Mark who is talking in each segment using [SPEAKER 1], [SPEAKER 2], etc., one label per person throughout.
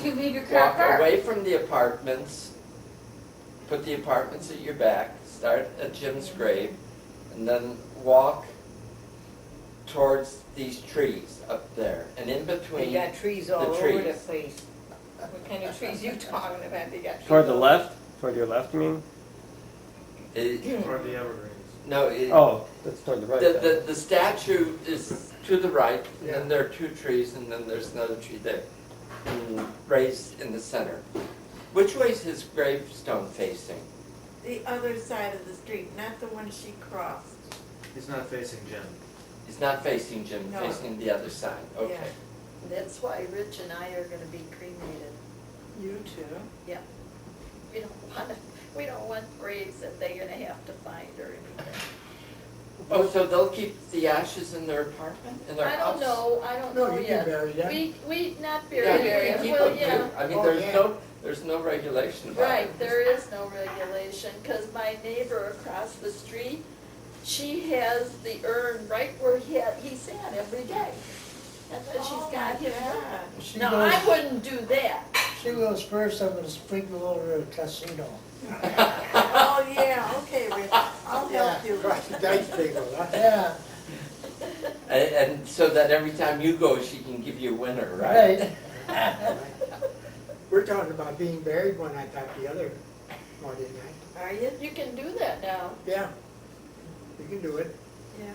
[SPEAKER 1] You leave your car
[SPEAKER 2] walk
[SPEAKER 1] parked.
[SPEAKER 2] away from the apartments, put the apartments at your back, start at Jim's grave, and then walk towards these trees up there. And in between,
[SPEAKER 3] They got trees all
[SPEAKER 2] the
[SPEAKER 3] over the
[SPEAKER 2] trees.
[SPEAKER 3] place. What kind of trees you talking about? They got trees.
[SPEAKER 4] Toward the
[SPEAKER 3] all-
[SPEAKER 4] left? Toward your left, you mean?
[SPEAKER 2] it-
[SPEAKER 5] Or the evergreens.
[SPEAKER 2] no,
[SPEAKER 4] Oh, that's toward the right then.
[SPEAKER 2] the statue is to the right, and
[SPEAKER 6] Yeah.
[SPEAKER 2] then there are two trees, and then there's another tree there, raised in the center. Which way is his gravestone facing?
[SPEAKER 7] The other side of the street, not the one she crossed.
[SPEAKER 5] He's not facing Jim.
[SPEAKER 2] He's not facing Jim,
[SPEAKER 7] No.
[SPEAKER 2] facing the other side, okay.
[SPEAKER 7] Yeah.
[SPEAKER 8] That's why Rich and I are gonna be cremated.
[SPEAKER 7] You too.
[SPEAKER 8] We don't want graves that they're gonna have to find or anything.
[SPEAKER 2] Oh, so they'll keep the ashes in their apartment, in their
[SPEAKER 8] I
[SPEAKER 2] house?
[SPEAKER 8] I don't
[SPEAKER 6] No,
[SPEAKER 8] know
[SPEAKER 6] you can
[SPEAKER 8] yet.
[SPEAKER 6] bury them.
[SPEAKER 8] We not
[SPEAKER 2] Yeah,
[SPEAKER 8] bury
[SPEAKER 2] you
[SPEAKER 8] it,
[SPEAKER 2] can keep
[SPEAKER 8] well,
[SPEAKER 2] them
[SPEAKER 8] yeah.
[SPEAKER 2] too. I mean,
[SPEAKER 6] Oh, yeah.
[SPEAKER 2] there's no regulation about it.
[SPEAKER 8] Right, there is no regulation, cause my neighbor across the street, she has the urn right where he sat every day. That's where she's got his urn.
[SPEAKER 6] She
[SPEAKER 8] No,
[SPEAKER 6] goes-
[SPEAKER 8] I wouldn't do that.
[SPEAKER 6] She goes first, I'm gonna sprinkle over the casino.
[SPEAKER 7] Oh, yeah, okay, Rich, I'll help you.
[SPEAKER 6] Across the dice table, huh? Yeah,
[SPEAKER 2] And so that every time you go, she can give you a winner, right?
[SPEAKER 6] right. We're talking about being buried one, I thought the other Monday night.
[SPEAKER 8] Are you? You can do that now.
[SPEAKER 6] Yeah, you can do it.
[SPEAKER 7] Yeah.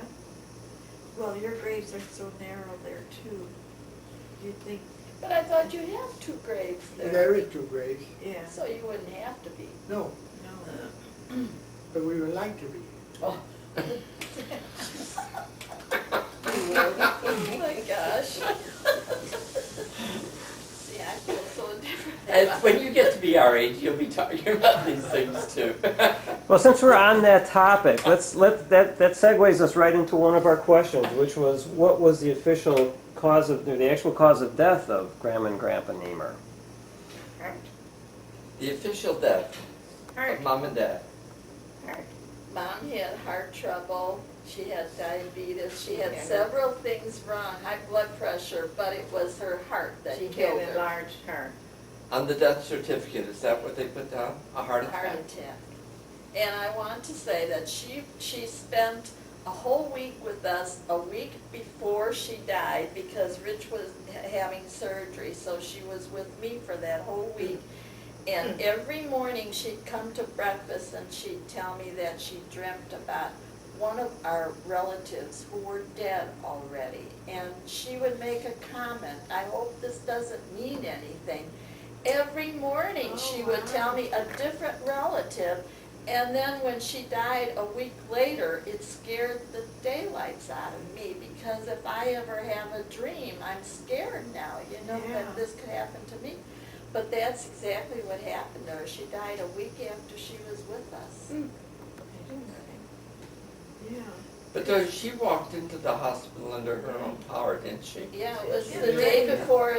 [SPEAKER 7] Well, your graves are so narrow there too. You'd think,
[SPEAKER 8] But I thought you have two graves
[SPEAKER 6] There
[SPEAKER 8] there,
[SPEAKER 6] is two graves.
[SPEAKER 7] yeah,
[SPEAKER 8] so you wouldn't have to be.
[SPEAKER 6] No,
[SPEAKER 7] no.
[SPEAKER 6] but we would like to be.
[SPEAKER 8] Oh my gosh. See, I feel so different.
[SPEAKER 2] And when you get to be our age, you'll be talking about these things too.
[SPEAKER 4] Well, since we're on that topic, that segues us right into one of our questions, which was what was the official cause of, the actual cause of death of Grandma and Grandpa Niemer?
[SPEAKER 2] The official death of Mom and Dad.
[SPEAKER 8] Mom had heart trouble, she had diabetes, she had
[SPEAKER 3] Yeah.
[SPEAKER 8] several things wrong, high blood pressure, but it was her heart that
[SPEAKER 3] She had
[SPEAKER 8] killed
[SPEAKER 3] an
[SPEAKER 8] her.
[SPEAKER 3] enlarged heart.
[SPEAKER 2] On the death certificate, is that what they put down? A heart
[SPEAKER 8] Heart
[SPEAKER 2] attack?
[SPEAKER 8] attack. And I want to say that she spent a whole week with us a week before she died because Rich was having surgery, so she was with me for that whole week. And every morning she'd come to breakfast and she'd tell me that she dreamt about one of our relatives who were dead already. And she would make a comment, I hope this doesn't mean anything. Every morning she would tell me a different relative. And then when she died a week later, it scared the daylights out of me because if I ever have a dream, I'm scared now, you know,
[SPEAKER 7] Yeah.
[SPEAKER 8] that this could happen to me. But that's exactly what happened to her. She died a week after she was with us.
[SPEAKER 7] Yeah.
[SPEAKER 2] But though she walked into the hospital under her own power, didn't she?
[SPEAKER 8] Yeah, it was
[SPEAKER 7] Yeah.
[SPEAKER 8] the day before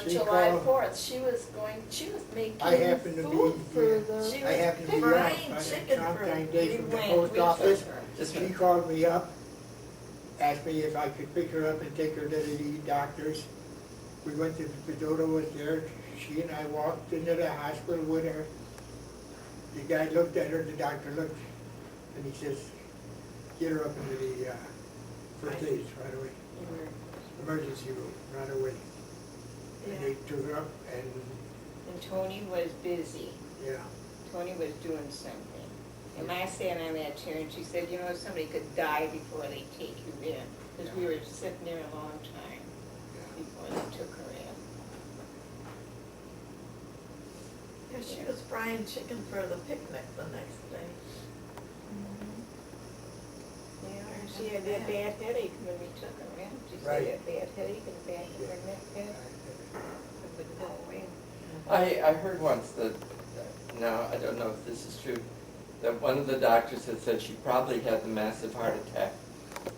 [SPEAKER 6] She
[SPEAKER 8] July
[SPEAKER 6] called-
[SPEAKER 8] 4th. She was making
[SPEAKER 6] I happened to
[SPEAKER 8] food
[SPEAKER 6] be,
[SPEAKER 8] for
[SPEAKER 6] yeah.
[SPEAKER 8] the.
[SPEAKER 7] She
[SPEAKER 6] I happened to be off
[SPEAKER 7] frying
[SPEAKER 6] on
[SPEAKER 7] chicken for
[SPEAKER 6] Valentine's Day
[SPEAKER 7] we
[SPEAKER 6] from the
[SPEAKER 7] went,
[SPEAKER 6] post
[SPEAKER 7] we took
[SPEAKER 6] office.
[SPEAKER 7] her.
[SPEAKER 2] Just
[SPEAKER 6] She called me up, asked me if I could pick her up and take her to the doctors. We went to, Dodo was there, she and I walked into the hospital with her. The guy looked at her, the doctor looked, and he says, get her up into the first aid right away, emergency room right away. And
[SPEAKER 7] Yeah.
[SPEAKER 6] they took her up and,
[SPEAKER 3] And Tony was busy.
[SPEAKER 6] yeah,
[SPEAKER 3] Tony was doing something. And I sat on that chair and she said, you know, somebody could die before they take you in. Because we were sitting there a long time before they took her in.
[SPEAKER 7] Yeah, she was frying chicken for the picnic the next day.
[SPEAKER 3] Yeah, and she had that bad headache when we took her in. She
[SPEAKER 6] Right.
[SPEAKER 3] said that bad headache and back of her neck head. It would go away.
[SPEAKER 2] I heard once that, now, I don't know if this is true, that one of the doctors had said she probably had the massive heart attack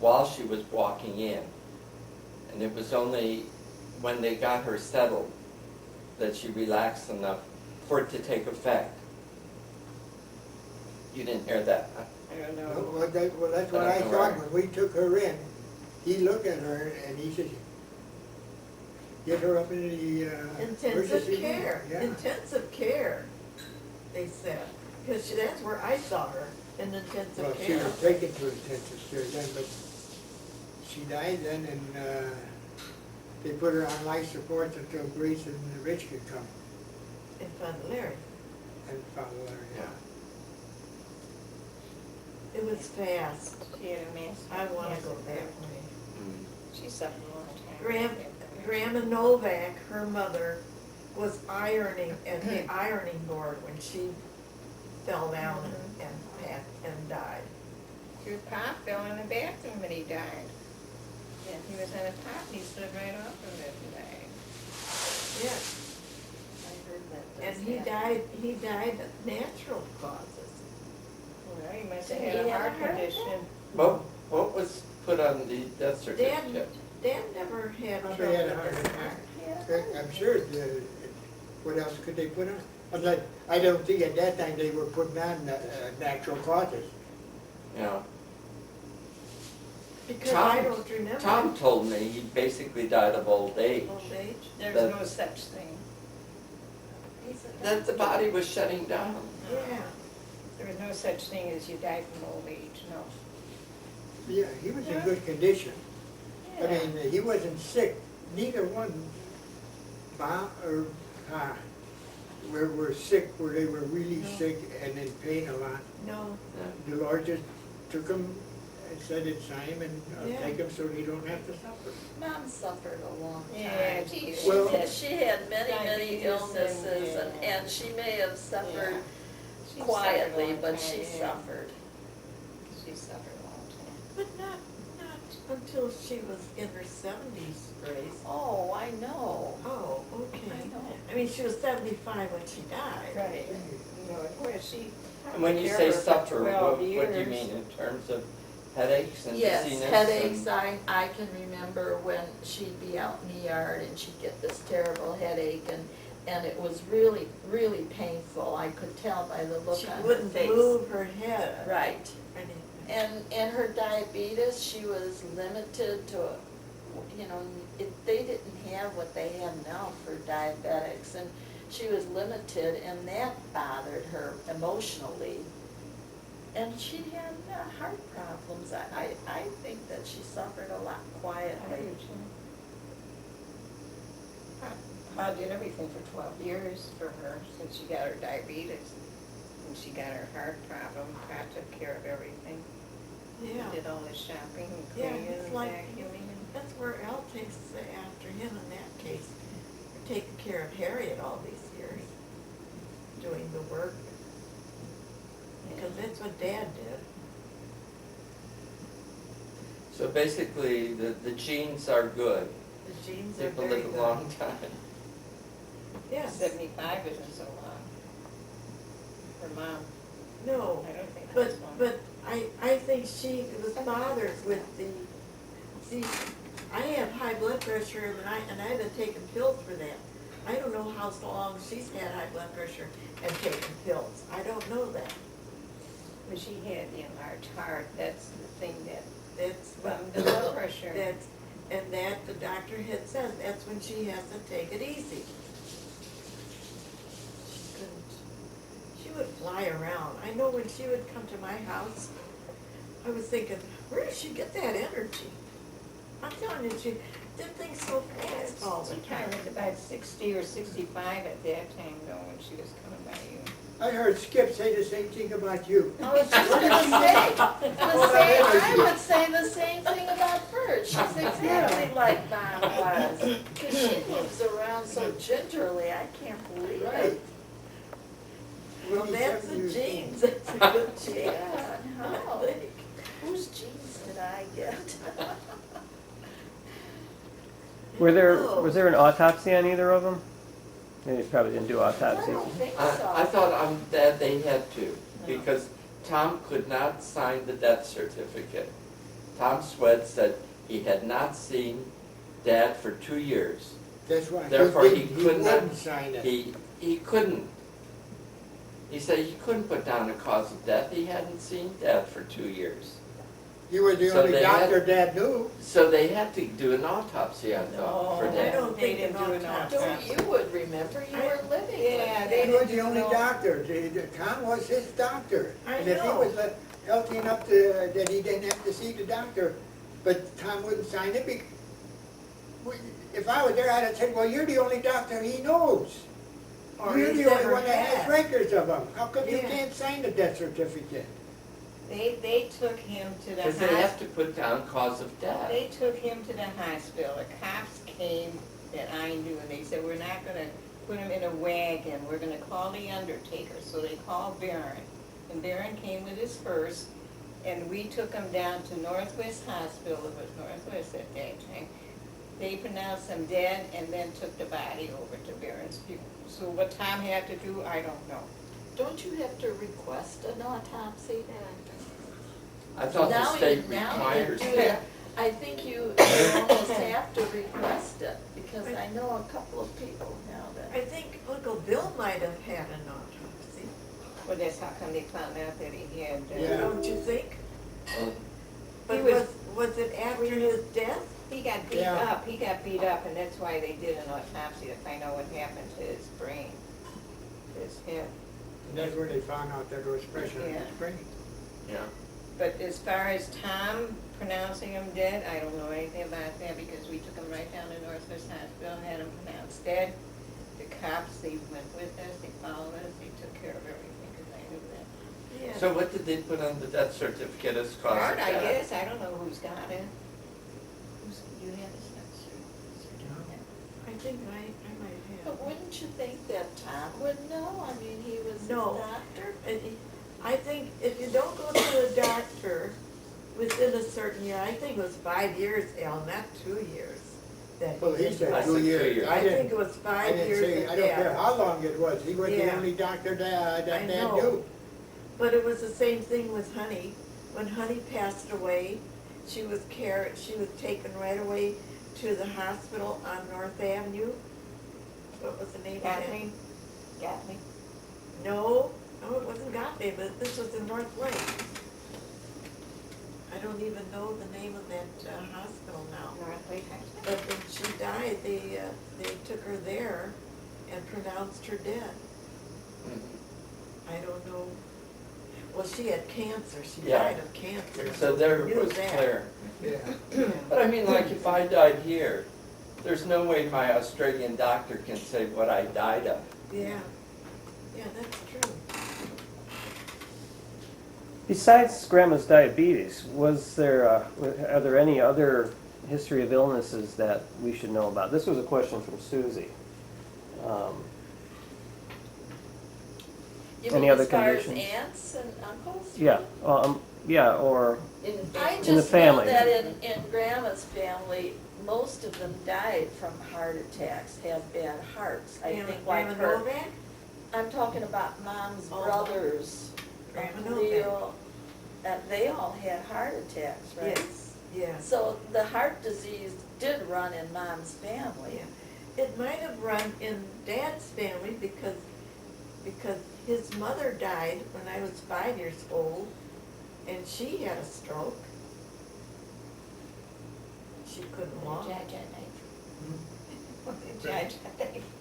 [SPEAKER 2] while she was walking in. And it was only when they got her settled that she relaxed enough for it to take effect. You didn't hear that, huh?
[SPEAKER 3] I don't know.
[SPEAKER 6] well, that's what
[SPEAKER 2] I
[SPEAKER 6] I
[SPEAKER 2] don't know
[SPEAKER 6] thought
[SPEAKER 2] where.
[SPEAKER 6] when we took her in. He looked at her and he said, get her up in the,
[SPEAKER 7] Intensive
[SPEAKER 6] emergency
[SPEAKER 7] care,
[SPEAKER 6] room. Yeah.
[SPEAKER 7] intensive care, they said, because that's where I saw her, in
[SPEAKER 6] Well,
[SPEAKER 7] intensive
[SPEAKER 6] she
[SPEAKER 7] care.
[SPEAKER 6] was taken to intensive care then, but she died then, and, they put her on life support until Grace and Rich could come
[SPEAKER 7] In Fun Larry.
[SPEAKER 6] and follow her, yeah.
[SPEAKER 7] It was fast.
[SPEAKER 3] She had a massive.
[SPEAKER 7] I wanna
[SPEAKER 3] massive
[SPEAKER 7] go that
[SPEAKER 3] back.
[SPEAKER 7] way.
[SPEAKER 2] Mm.
[SPEAKER 3] She suffered a long time.
[SPEAKER 7] Grandma Novak, her mother, was ironing at the ironing board when she fell down and died.
[SPEAKER 3] Your pop fell in the bathroom when he died. Yeah, he was on the top, and he slid right off of it and died.
[SPEAKER 7] Yeah,
[SPEAKER 8] I heard that.
[SPEAKER 7] and
[SPEAKER 8] does happen.
[SPEAKER 7] he died of natural causes.
[SPEAKER 3] Well, he must
[SPEAKER 8] So
[SPEAKER 3] have
[SPEAKER 8] he
[SPEAKER 3] had a
[SPEAKER 8] had
[SPEAKER 3] heart
[SPEAKER 8] a heart
[SPEAKER 3] condition.
[SPEAKER 2] What was put on the death certificate?
[SPEAKER 7] Dan never had trouble
[SPEAKER 6] Probably had a
[SPEAKER 7] with
[SPEAKER 6] heart
[SPEAKER 7] his
[SPEAKER 6] attack.
[SPEAKER 7] heart.
[SPEAKER 3] Yeah.
[SPEAKER 6] I'm sure, what else could they put on? I don't think at that time they were putting on natural causes.
[SPEAKER 2] You know,
[SPEAKER 7] Because I
[SPEAKER 2] Tom-
[SPEAKER 7] don't remember.
[SPEAKER 2] Tom told me he basically died of old age.
[SPEAKER 7] Old age?
[SPEAKER 3] There's
[SPEAKER 2] That-
[SPEAKER 3] no such thing.
[SPEAKER 8] He's a
[SPEAKER 2] That the body was shutting down.
[SPEAKER 7] Yeah.
[SPEAKER 3] There was no such thing as you die from old age, no.
[SPEAKER 6] Yeah, he was in good condition. I
[SPEAKER 3] Yeah.
[SPEAKER 6] mean, he wasn't sick, neither one, Bob or, were sick, where they were really
[SPEAKER 7] No.
[SPEAKER 6] sick and in pain a lot.
[SPEAKER 7] No,
[SPEAKER 2] Yeah.
[SPEAKER 6] The Lord just took him and said it's time and
[SPEAKER 7] Yeah.
[SPEAKER 6] take him so he don't have to suffer.
[SPEAKER 8] Mom suffered a long time.
[SPEAKER 3] Yeah, she
[SPEAKER 8] She
[SPEAKER 6] Well-
[SPEAKER 8] did. She had many
[SPEAKER 3] Diabetes
[SPEAKER 8] illnesses
[SPEAKER 3] and, yeah.
[SPEAKER 8] and she may have suffered
[SPEAKER 3] She suffered a
[SPEAKER 8] quietly,
[SPEAKER 3] long
[SPEAKER 8] but
[SPEAKER 3] time,
[SPEAKER 8] she
[SPEAKER 3] yeah.
[SPEAKER 8] suffered.
[SPEAKER 3] She suffered a long time.
[SPEAKER 7] but not until she was in her 70s, Grace.
[SPEAKER 8] Oh, I know.
[SPEAKER 7] Oh, okay.
[SPEAKER 8] I know.
[SPEAKER 7] I mean, she was 75 when she died.
[SPEAKER 3] Right. No, boy, she.
[SPEAKER 2] And when you
[SPEAKER 3] took
[SPEAKER 2] say
[SPEAKER 3] care of her for
[SPEAKER 2] suffer,
[SPEAKER 3] 12
[SPEAKER 2] what do you
[SPEAKER 3] years.
[SPEAKER 2] mean, in terms of headaches and
[SPEAKER 8] Yes,
[SPEAKER 2] dizziness?
[SPEAKER 8] headaches,
[SPEAKER 2] and-
[SPEAKER 8] I can remember when she'd be out in the yard and she'd get this terrible headache and it was really, really painful. I could tell by the look
[SPEAKER 7] She
[SPEAKER 8] on her
[SPEAKER 7] wouldn't
[SPEAKER 8] face.
[SPEAKER 7] move her head.
[SPEAKER 8] Right.
[SPEAKER 7] or anything.
[SPEAKER 8] And her diabetes, she was limited to, you know, they didn't have what they have now for diabetics, and she was limited, and that bothered her emotionally. And she had heart problems. I think that she suffered a lot quietly.
[SPEAKER 3] I did everything for 12 years for her since she got her diabetes. And she got her heart problem, I took care of everything.
[SPEAKER 7] Yeah,
[SPEAKER 3] Did all the shopping and
[SPEAKER 7] yeah,
[SPEAKER 3] cleaning
[SPEAKER 7] it's
[SPEAKER 3] and
[SPEAKER 7] like,
[SPEAKER 3] vacuuming.
[SPEAKER 7] that's where Al takes after him in that case. For taking care of Harriet all these years, doing the work. Because that's what Dad did.
[SPEAKER 2] So basically, the genes are good.
[SPEAKER 7] The genes are
[SPEAKER 2] People
[SPEAKER 7] very
[SPEAKER 2] live
[SPEAKER 7] good.
[SPEAKER 2] a long time.
[SPEAKER 7] Yes,
[SPEAKER 3] 75 isn't so long. For Mom,
[SPEAKER 7] no,
[SPEAKER 3] I don't think
[SPEAKER 7] but,
[SPEAKER 3] that's long.
[SPEAKER 7] but I think she was bothered with the, see, I have high blood pressure and I've been taking pills for that. I don't know how long she's had high blood pressure and taken pills. I don't know that.
[SPEAKER 3] But she had the enlarged heart, that's the thing that,
[SPEAKER 7] That's
[SPEAKER 3] from
[SPEAKER 7] what,
[SPEAKER 3] the blood pressure.
[SPEAKER 7] that's, and that the doctor had said, that's when she has to take it easy. She couldn't, she would fly around. I know when she would come to my house, I was thinking, where does she get that energy? I'm telling you, she did things so fast all the
[SPEAKER 3] She
[SPEAKER 7] time.
[SPEAKER 3] was about 60 or 65 at that time though, when she was coming by you.
[SPEAKER 6] I heard Skip say the same thing about you.
[SPEAKER 8] I was just gonna say, I would say the same thing about Bert. She's exactly like Mom was. Because she moves around so gingerly, I can't believe
[SPEAKER 6] Right.
[SPEAKER 8] it.
[SPEAKER 7] Well, that's the genes, that's a good gene.
[SPEAKER 8] Yeah,
[SPEAKER 7] I
[SPEAKER 8] how?
[SPEAKER 7] think.
[SPEAKER 8] Whose genes did I get?
[SPEAKER 4] Was there an autopsy on either of them? They probably didn't do
[SPEAKER 8] I
[SPEAKER 4] autopsies.
[SPEAKER 8] don't think
[SPEAKER 2] I
[SPEAKER 8] so.
[SPEAKER 2] thought on that they had to, because Tom could not sign the death certificate. Tom Swed said he had not seen Dad for 2 years.
[SPEAKER 6] That's why
[SPEAKER 2] Therefore, he
[SPEAKER 6] he
[SPEAKER 2] could not-
[SPEAKER 6] wouldn't sign it.
[SPEAKER 2] He couldn't. He said he couldn't put down a cause of death. He hadn't seen Dad for 2 years.
[SPEAKER 6] You were the
[SPEAKER 2] So
[SPEAKER 6] only
[SPEAKER 2] they had-
[SPEAKER 6] doctor Dad knew.
[SPEAKER 2] So they had to do an autopsy, I thought, for
[SPEAKER 3] No,
[SPEAKER 7] I
[SPEAKER 2] Dad.
[SPEAKER 7] don't think
[SPEAKER 3] They didn't
[SPEAKER 7] an
[SPEAKER 3] do an
[SPEAKER 7] autopsy.
[SPEAKER 3] autopsy.
[SPEAKER 8] Don't you would remember, you were living with
[SPEAKER 3] Yeah,
[SPEAKER 8] him.
[SPEAKER 3] they
[SPEAKER 6] He was the
[SPEAKER 3] didn't
[SPEAKER 6] only
[SPEAKER 3] know.
[SPEAKER 6] doctor. Tom was his doctor.
[SPEAKER 7] I
[SPEAKER 6] And if he
[SPEAKER 7] know.
[SPEAKER 6] was healthy enough to, that he didn't have to see the doctor, but Tom wouldn't sign it. If I was there, I'd have said, well, you're the only doctor he knows.
[SPEAKER 7] Or
[SPEAKER 6] You're
[SPEAKER 7] he's
[SPEAKER 6] the only
[SPEAKER 7] never
[SPEAKER 6] one that has
[SPEAKER 7] had.
[SPEAKER 6] records of him. How come you
[SPEAKER 7] Yeah.
[SPEAKER 6] can't sign the death certificate?
[SPEAKER 3] They took him to the
[SPEAKER 2] Because they have
[SPEAKER 3] hospital.
[SPEAKER 2] to put down cause of death.
[SPEAKER 3] They took him to the hospital. The cops came that I knew, and they said, we're not gonna put him in a wagon, we're gonna call the undertaker. So they called Barron, and Barron came with his hearse, and we took him down to Northwest Hospital, it was Northwest at that time. They pronounced him dead and then took the body over to Barron's people. So what Tom had to do, I don't know.
[SPEAKER 8] Don't you have to request an autopsy?
[SPEAKER 2] I thought the
[SPEAKER 8] Now
[SPEAKER 2] state
[SPEAKER 8] you
[SPEAKER 2] requires
[SPEAKER 8] do
[SPEAKER 2] that.
[SPEAKER 8] I think you almost have to request it, because I know a couple of people now
[SPEAKER 7] I
[SPEAKER 8] that.
[SPEAKER 7] think Uncle Bill might have had an autopsy,
[SPEAKER 3] Well, that's how come they found out that he had,
[SPEAKER 6] Yeah.
[SPEAKER 7] don't you think?
[SPEAKER 2] Well,
[SPEAKER 7] But
[SPEAKER 3] He
[SPEAKER 7] was it after his death?
[SPEAKER 3] he got beat
[SPEAKER 6] Yeah.
[SPEAKER 3] up, and that's why they did an autopsy to find out what happened to his brain, his head.
[SPEAKER 6] And that's where they found out that there was pressure in his
[SPEAKER 3] Yeah.
[SPEAKER 6] brain.
[SPEAKER 2] Yeah.
[SPEAKER 3] But as far as Tom pronouncing him dead, I don't know anything about that because we took him right down to Northwest Hospital and had him pronounced dead. The cops, they went with us, they followed us, they took care of everything because I knew that.
[SPEAKER 7] Yeah.
[SPEAKER 2] So what did they put on the death certificate as cause of
[SPEAKER 3] Hard, I
[SPEAKER 2] death?
[SPEAKER 3] guess, I don't know who's got it. You have a certificate?
[SPEAKER 7] I think I might
[SPEAKER 8] But
[SPEAKER 7] have.
[SPEAKER 8] wouldn't you think that Tom would know? I mean, he was a
[SPEAKER 7] No.
[SPEAKER 8] doctor.
[SPEAKER 7] I think if you don't go to a doctor within a certain year, I think it was 5 years, Al, not 2 years. That
[SPEAKER 6] Well, he
[SPEAKER 7] did
[SPEAKER 6] said
[SPEAKER 2] I
[SPEAKER 7] that.
[SPEAKER 6] 2
[SPEAKER 2] said 2
[SPEAKER 6] years.
[SPEAKER 2] years.
[SPEAKER 7] I think
[SPEAKER 6] didn't-
[SPEAKER 7] it was
[SPEAKER 6] I
[SPEAKER 7] 5
[SPEAKER 6] didn't
[SPEAKER 7] years
[SPEAKER 6] say,
[SPEAKER 7] of
[SPEAKER 6] I don't care
[SPEAKER 7] death.
[SPEAKER 6] how long it was. He was the
[SPEAKER 7] Yeah.
[SPEAKER 6] only doctor that
[SPEAKER 7] I
[SPEAKER 6] Dad
[SPEAKER 7] know.
[SPEAKER 6] knew.
[SPEAKER 7] But it was the same thing with Honey. When Honey passed away, she was taken right away to the hospital on North Avenue. What was the name of that?
[SPEAKER 3] Got me?
[SPEAKER 7] No, it wasn't Gottlieb, but this was in North Lake. I don't even know the name of that hospital now.
[SPEAKER 3] North Lake High School?
[SPEAKER 7] But when she died, they took her there and pronounced her dead.
[SPEAKER 2] Mhm.
[SPEAKER 7] I don't know. Well, she had cancer. She
[SPEAKER 2] Yeah.
[SPEAKER 7] died of cancer.
[SPEAKER 2] So there
[SPEAKER 7] Knew
[SPEAKER 2] was
[SPEAKER 7] that.
[SPEAKER 2] clear.
[SPEAKER 6] Yeah.
[SPEAKER 2] But I mean, like, if I died here, there's no way my Australian doctor can say what I died of.
[SPEAKER 7] Yeah, yeah, that's true.
[SPEAKER 4] Besides grandma's diabetes, are there any other history of illnesses that we should know about? This was a question from Susie.
[SPEAKER 8] You
[SPEAKER 4] Any
[SPEAKER 8] mean
[SPEAKER 4] other
[SPEAKER 8] as far as
[SPEAKER 4] conditions?
[SPEAKER 8] aunts and uncles?
[SPEAKER 4] Yeah, or
[SPEAKER 8] I
[SPEAKER 4] In the
[SPEAKER 8] just know
[SPEAKER 4] family.
[SPEAKER 8] that in Grandma's family, most of them died from heart attacks, had bad hearts. I think like
[SPEAKER 7] Grandma
[SPEAKER 8] her,
[SPEAKER 7] Novak?
[SPEAKER 8] I'm talking about Mom's
[SPEAKER 7] Oh.
[SPEAKER 8] brothers,
[SPEAKER 7] Grandma
[SPEAKER 8] Uncle
[SPEAKER 7] Novak.
[SPEAKER 8] Leo, they all had heart attacks, right?
[SPEAKER 7] Yes, yes.
[SPEAKER 8] So the heart disease did run in Mom's family.
[SPEAKER 7] Yeah. It might have run in Dad's family because his mother died when I was 5 years old, and she had a stroke. She couldn't walk.
[SPEAKER 3] Judge,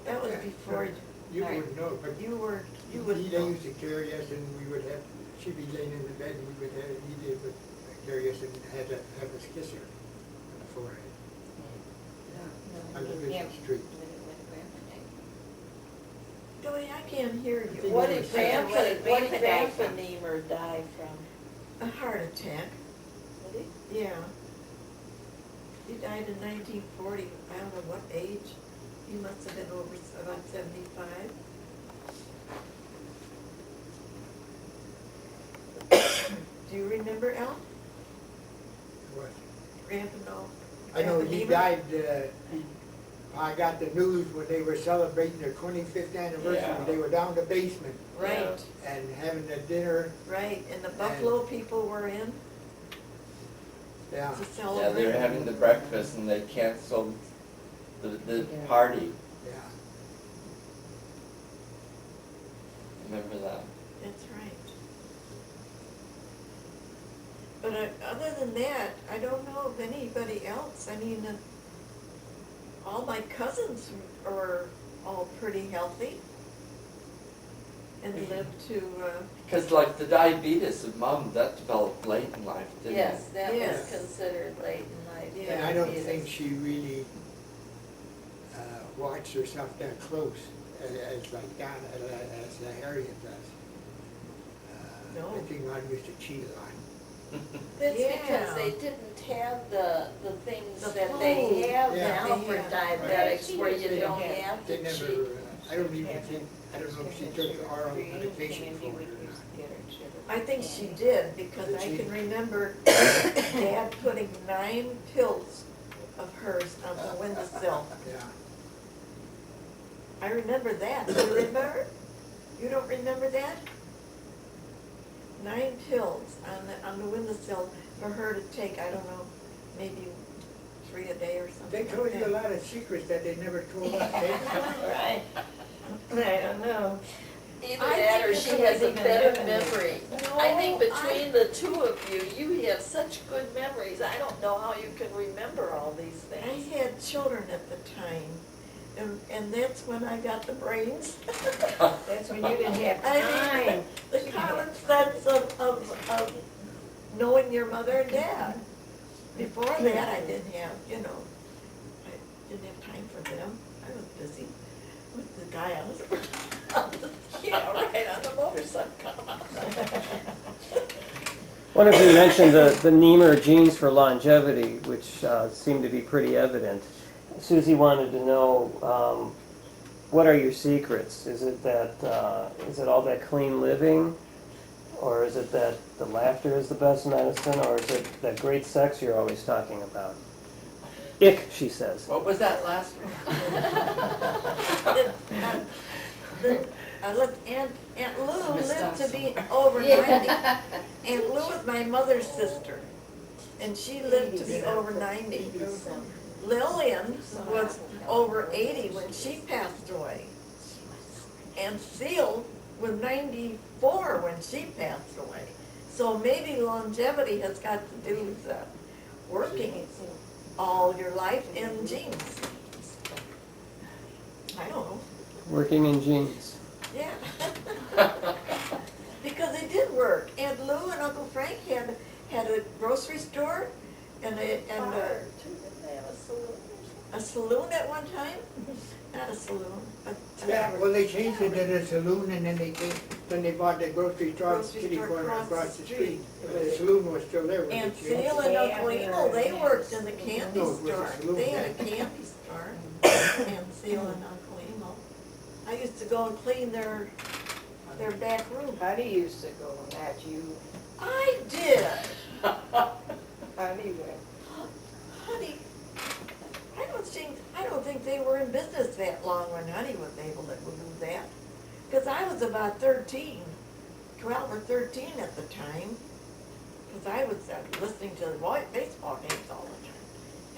[SPEAKER 7] That was before
[SPEAKER 6] You
[SPEAKER 3] Right.
[SPEAKER 6] would know, but
[SPEAKER 7] you were, you
[SPEAKER 6] he,
[SPEAKER 7] would
[SPEAKER 6] they
[SPEAKER 7] know.
[SPEAKER 6] used to carry us and we would have, she'd be laying in the bed and we would have, he would carry us and had to have us kiss her on the forehead. On the
[SPEAKER 3] Yeah.
[SPEAKER 6] Bishop Street.
[SPEAKER 7] Joey, I can't hear you.
[SPEAKER 6] think
[SPEAKER 8] What
[SPEAKER 6] it
[SPEAKER 8] did
[SPEAKER 6] was-
[SPEAKER 8] Grandpa,
[SPEAKER 3] What did Grandpa die from?
[SPEAKER 8] Niemer die from?
[SPEAKER 7] A heart attack,
[SPEAKER 8] Did he?
[SPEAKER 7] yeah. He died in 1940, I don't know what age. He must have been over about 75. Do you remember Al?
[SPEAKER 6] What?
[SPEAKER 7] Grandpa, no.
[SPEAKER 6] I know
[SPEAKER 7] Grandpa
[SPEAKER 6] he
[SPEAKER 7] Niemer?
[SPEAKER 6] died, I got the news when they were celebrating their 25th anniversary.
[SPEAKER 2] Yeah.
[SPEAKER 6] They were down the basement
[SPEAKER 7] Right,
[SPEAKER 6] and having a dinner.
[SPEAKER 7] right, and the Buffalo people were in
[SPEAKER 6] Yeah.
[SPEAKER 7] to
[SPEAKER 2] Yeah,
[SPEAKER 7] celebrate.
[SPEAKER 2] they were having the breakfast and they canceled the party.
[SPEAKER 6] Yeah.
[SPEAKER 2] Remember that?
[SPEAKER 7] That's right. But But other than that, I don't know of anybody else. I mean, all my cousins are all pretty healthy and live to,
[SPEAKER 2] Because like the diabetes of mom, that developed late in life, didn't it?
[SPEAKER 8] Yes, that was
[SPEAKER 7] Yes.
[SPEAKER 8] considered late in life.
[SPEAKER 7] Yeah.
[SPEAKER 6] And I don't
[SPEAKER 8] diabetes.
[SPEAKER 6] think she really watched herself that close as like Donna, as Harriet does.
[SPEAKER 7] No.
[SPEAKER 6] I think Ron used to cheat a lot.
[SPEAKER 8] That's
[SPEAKER 7] Yeah.
[SPEAKER 8] because they didn't have the things
[SPEAKER 7] The
[SPEAKER 8] that they
[SPEAKER 7] food.
[SPEAKER 8] have
[SPEAKER 6] Yeah.
[SPEAKER 8] now for
[SPEAKER 7] Yeah.
[SPEAKER 8] diabetics, where you
[SPEAKER 6] They
[SPEAKER 8] don't
[SPEAKER 6] didn't
[SPEAKER 8] have
[SPEAKER 6] They
[SPEAKER 8] to
[SPEAKER 6] never,
[SPEAKER 8] cheat.
[SPEAKER 6] I don't even think, I don't know if she took the oral medication for it or not.
[SPEAKER 7] I think she did, because
[SPEAKER 6] Did
[SPEAKER 7] I
[SPEAKER 6] she?
[SPEAKER 7] can remember Dad putting 9 pills of hers on the windowsill.
[SPEAKER 6] Yeah.
[SPEAKER 7] I remember that. Do you remember? You don't remember that? 9 pills on the windowsill for her to take, I don't know, maybe 3 a day or something.
[SPEAKER 6] They
[SPEAKER 7] like
[SPEAKER 6] told you a
[SPEAKER 7] that.
[SPEAKER 6] lot of secrets that they never told us. eh?
[SPEAKER 3] Right. I don't know.
[SPEAKER 8] Either
[SPEAKER 7] I
[SPEAKER 8] that
[SPEAKER 7] think
[SPEAKER 8] or
[SPEAKER 7] it's
[SPEAKER 8] she
[SPEAKER 7] something
[SPEAKER 8] has a
[SPEAKER 3] even
[SPEAKER 8] better
[SPEAKER 3] living it.
[SPEAKER 8] memory.
[SPEAKER 7] No,
[SPEAKER 8] I think between the two of you, you have such good memories. I don't know how you can remember all these
[SPEAKER 7] I
[SPEAKER 8] things.
[SPEAKER 7] had children at the time, and that's when I got the brains.
[SPEAKER 3] That's when you didn't have
[SPEAKER 7] I mean,
[SPEAKER 3] time.
[SPEAKER 7] the common sense of knowing your mother and dad. Before that, I didn't have, I didn't have time for them. I was busy with the guy on the,
[SPEAKER 8] Yeah, right, on the motorcycle.
[SPEAKER 4] One of you mentioned the Niemer genes for longevity, which seem to be pretty evident. Susie wanted to know, what are your secrets? Is it all that clean living? Or is it that the laughter is the best medicine? Or is it that great sex you're always talking about? Ick, she says.
[SPEAKER 2] What was that last one?
[SPEAKER 7] look, Aunt Lou lived to be over 90. Aunt Lou was my mother's sister, and she lived to be over 90. Lillian was over 80 when she passed away. And Seal was 94 when she passed away. So maybe longevity has got to do with working all your life in genes. I don't know.
[SPEAKER 4] Working in genes.
[SPEAKER 7] Yeah. Because they did work. Aunt Lou and Uncle Frank had a grocery store and
[SPEAKER 8] Fire, too, didn't they have a saloon or something?
[SPEAKER 7] a saloon at one time. Not a saloon, but
[SPEAKER 6] Yeah, well, they changed it to the saloon and then they bought the grocery store,
[SPEAKER 7] Grocery
[SPEAKER 6] kitty
[SPEAKER 7] store
[SPEAKER 6] corner
[SPEAKER 7] across
[SPEAKER 6] across
[SPEAKER 7] the
[SPEAKER 6] the
[SPEAKER 7] street.
[SPEAKER 6] street. But the saloon was still there when they
[SPEAKER 7] and
[SPEAKER 6] changed it.
[SPEAKER 7] Seal and Uncle Emil, they worked in the candy
[SPEAKER 6] No, it was a
[SPEAKER 7] store.
[SPEAKER 6] saloon
[SPEAKER 7] They had a
[SPEAKER 6] then.
[SPEAKER 7] candy store. And Seal and Uncle Emil. I used to go and clean their back room.
[SPEAKER 3] Buddy used to go, not you.
[SPEAKER 7] I did.
[SPEAKER 3] Buddy went.
[SPEAKER 7] Honey, I don't think they were in business that long when Honey was able to do that. Because I was about 13, 12 or 13 at the time. Because I was listening to the baseball games all the time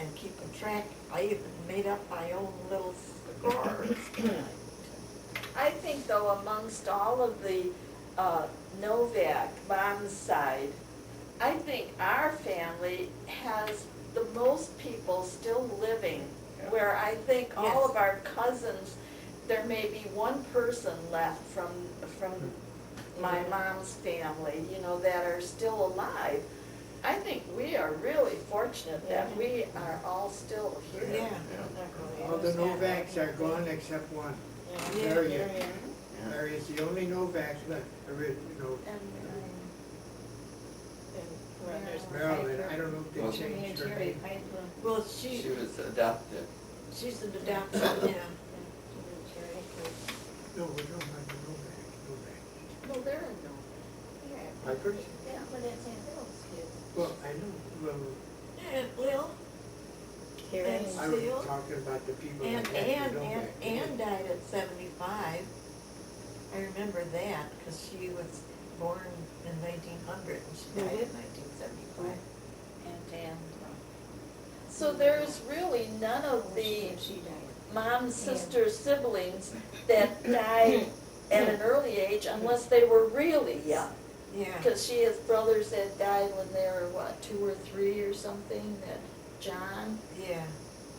[SPEAKER 7] and keeping track. I even made up my own little scores.
[SPEAKER 8] I think though amongst all of the Novak, mom's side, I think our family has the most people still living, where I think all of our cousins, there may be one person left from my mom's family, that are still alive. I think we are really fortunate that we are all still here.
[SPEAKER 7] Yeah.
[SPEAKER 6] All the Novaks are gone except one. Harriet. Harriet's the only Novak left,
[SPEAKER 8] And
[SPEAKER 6] Marilyn, I don't know if
[SPEAKER 2] Well,
[SPEAKER 6] they changed her name.
[SPEAKER 7] Well,
[SPEAKER 2] She was adopted.
[SPEAKER 7] she's an adopted, yeah.
[SPEAKER 6] No, we're talking about the Novak.
[SPEAKER 8] no, there are no.
[SPEAKER 6] Harper's?
[SPEAKER 8] Yeah, but it's Aunt Bill's kids.
[SPEAKER 6] Well, I know, well,
[SPEAKER 7] And Lil,
[SPEAKER 3] Karen.
[SPEAKER 6] I was talking about the people that
[SPEAKER 7] and
[SPEAKER 6] had the Novak.
[SPEAKER 7] Ann died at 75. I remember that, because she was born in 1900 and she died in 1975.
[SPEAKER 8] And so there's really none of the mom, sister, siblings that died at an early age unless they were really young.
[SPEAKER 7] Yeah.
[SPEAKER 8] Because she has brothers that died when they were, what, 2 or 3 or something, that John,
[SPEAKER 7] Yeah.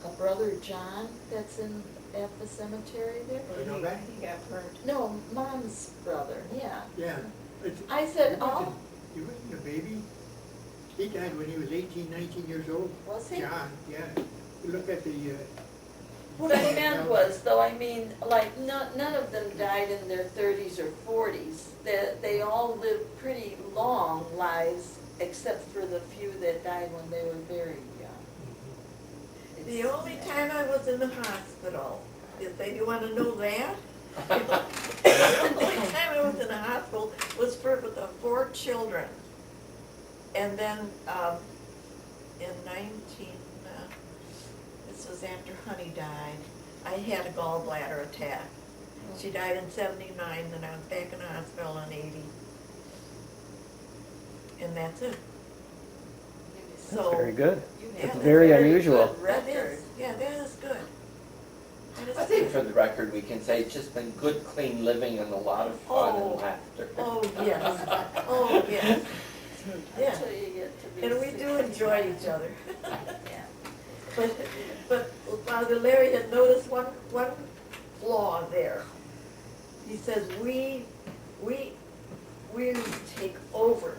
[SPEAKER 8] a brother John that's at the cemetery there.
[SPEAKER 6] You know that?
[SPEAKER 3] He got burnt.
[SPEAKER 8] No, Mom's brother, yeah.
[SPEAKER 6] Yeah. It's-
[SPEAKER 8] I said,
[SPEAKER 6] he wasn't-
[SPEAKER 8] oh,
[SPEAKER 6] He wasn't a baby. He died when he was 18, 19 years old.
[SPEAKER 8] was he?
[SPEAKER 6] John, yeah. You look at the,
[SPEAKER 8] What I meant was, though, I mean, like, none of them died in their 30s or 40s. They all lived pretty long lives, except for the few that died when they were very young.
[SPEAKER 7] The only time I was in the hospital, if they want to know that, the only time I was in the hospital was for the 4 children. And then, in this was after Honey died, I had a gallbladder attack. She died in 79, then I was back in the hospital in 80. And that's it.
[SPEAKER 4] That's
[SPEAKER 7] So,
[SPEAKER 4] very good.
[SPEAKER 8] You
[SPEAKER 7] Yeah,
[SPEAKER 8] have a
[SPEAKER 4] very
[SPEAKER 8] good
[SPEAKER 4] unusual.
[SPEAKER 7] that
[SPEAKER 8] record.
[SPEAKER 7] is, yeah, that is good. That is
[SPEAKER 2] I think
[SPEAKER 7] good.
[SPEAKER 2] for the record, we can say it's just been good, clean living and a lot of fun
[SPEAKER 7] Oh.
[SPEAKER 2] and laughter.
[SPEAKER 7] Oh, yes, oh, yes, yeah,
[SPEAKER 8] Until you get to be
[SPEAKER 7] and we do
[SPEAKER 8] 60.
[SPEAKER 7] enjoy each other.
[SPEAKER 8] Yeah.
[SPEAKER 7] But Father Larry had noticed one flaw there. He says, we take over.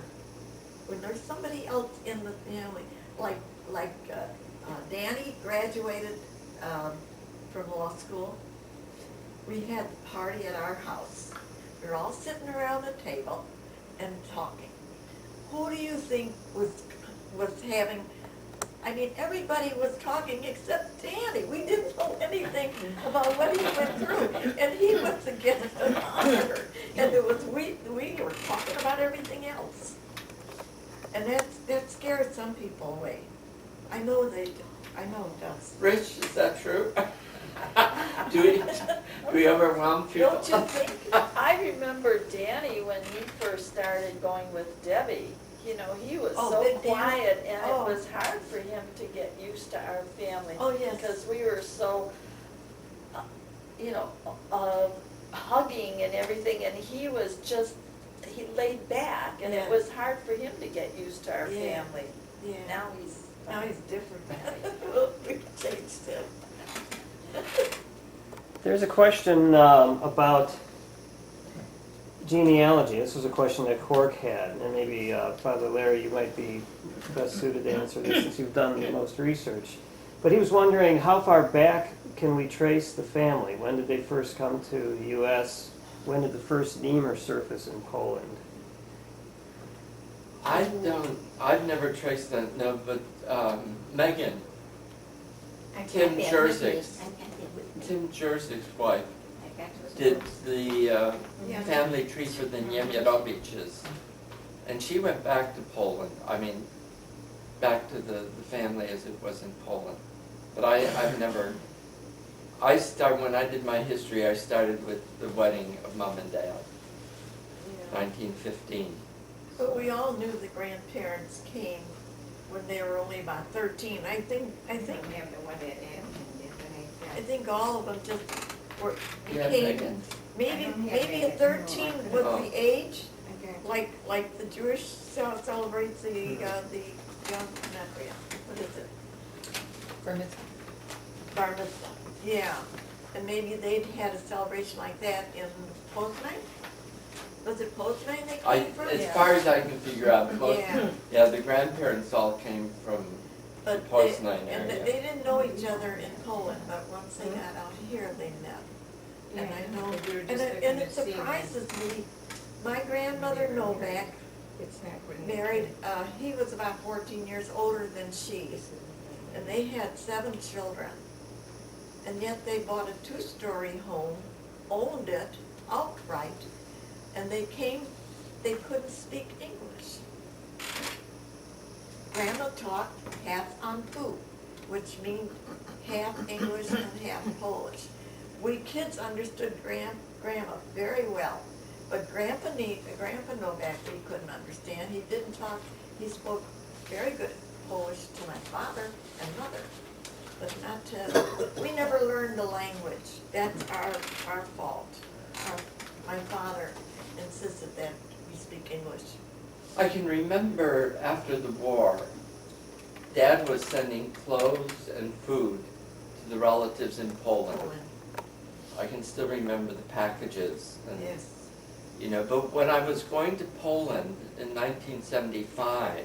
[SPEAKER 7] When there's somebody else in the family, like Danny graduated from law school, we had a party at our house. We were all sitting around the table and talking. Who do you think was having, I mean, everybody was talking except Danny. We didn't know anything about what he went through. And he was the guest of honor. And it was, we were talking about everything else. And that scares some people away. I know they do. I know it does.
[SPEAKER 2] Rich, is that true? Do we overwhelm people?
[SPEAKER 7] Don't you think?
[SPEAKER 8] I remember Danny when he first started going with Debbie. You know, he was
[SPEAKER 7] Oh,
[SPEAKER 8] so
[SPEAKER 7] Big Danny?
[SPEAKER 8] quiet, and
[SPEAKER 7] Oh.
[SPEAKER 8] it was hard for him to get used to our family.
[SPEAKER 7] Oh, yes.
[SPEAKER 8] Because we were so, you know, hugging and everything, and he was just, he laid back, and
[SPEAKER 7] Yeah.
[SPEAKER 8] it was hard for him to get used to our
[SPEAKER 7] Yeah.
[SPEAKER 8] family.
[SPEAKER 7] Yeah.
[SPEAKER 8] Now he's.
[SPEAKER 7] Now he's different. We changed him.
[SPEAKER 4] There's a question about genealogy. This was a question that Cork had, and maybe Father Larry, you might be best suited to answer this since you've done the most research. But he was wondering, how far back can we trace the family? When did they first come to the U.S.? When did the first Niemer surface in Poland?
[SPEAKER 2] I've never traced that, no, but Megan,
[SPEAKER 3] I got
[SPEAKER 2] Tim
[SPEAKER 3] that with
[SPEAKER 2] Jersey.
[SPEAKER 3] me. I got that with me.
[SPEAKER 2] Tim Jersey's wife,
[SPEAKER 3] I got those
[SPEAKER 2] did
[SPEAKER 3] notes.
[SPEAKER 2] the
[SPEAKER 7] Yeah.
[SPEAKER 2] family tree for the Niemiarowicz's. And she went back to Poland, I mean, back to the family as it was in Poland. But I've never, when I did my history, I started with the wedding of Mom and Dad, 1915.
[SPEAKER 7] But we all knew the grandparents came when they were only about 13. I think,
[SPEAKER 3] I don't have the one that Adam did, but
[SPEAKER 7] I think all of them just were,
[SPEAKER 2] Yeah,
[SPEAKER 7] became,
[SPEAKER 2] Megan.
[SPEAKER 7] maybe,
[SPEAKER 3] I don't have
[SPEAKER 7] maybe
[SPEAKER 3] Megan.
[SPEAKER 7] at 13 was
[SPEAKER 2] Oh.
[SPEAKER 7] the age,
[SPEAKER 3] I got.
[SPEAKER 7] like the Jewish celebrates the Yom, not Yom, what is it? Bar mitzvah. Yeah, and maybe they'd had a celebration like that in Poznań? Was it Poznań they came from?
[SPEAKER 2] As far as I can figure out, most,
[SPEAKER 7] Yeah.
[SPEAKER 2] yeah, the grandparents all came from
[SPEAKER 7] But they,
[SPEAKER 2] Poznań
[SPEAKER 7] and
[SPEAKER 2] area.
[SPEAKER 7] they didn't know each other in Poland, but once they got out here, they met. And I know,
[SPEAKER 3] We were
[SPEAKER 7] and
[SPEAKER 3] just
[SPEAKER 7] it,
[SPEAKER 3] looking
[SPEAKER 7] and
[SPEAKER 3] to
[SPEAKER 7] it
[SPEAKER 3] see when
[SPEAKER 7] surprises me, my grandmother Novak
[SPEAKER 3] It's not really.
[SPEAKER 7] married, he was about 14 years older than she, and they had 7 children. And yet they bought a 2-story home, owned it outright, and they couldn't speak English. Grandma taught half Anpu, which means half English and half Polish. We kids understood Grandma very well, but Grandpa Novak we couldn't understand. He didn't talk, he spoke very good Polish to my father and mother, but not to, we never learned the language. That's our fault. My father insisted that we speak English. Polish.
[SPEAKER 2] I can remember after the war, Dad was sending clothes and food to the relatives in Poland. I can still remember the packages and,
[SPEAKER 7] Yes.
[SPEAKER 2] you know, but when I was going to Poland in 1975,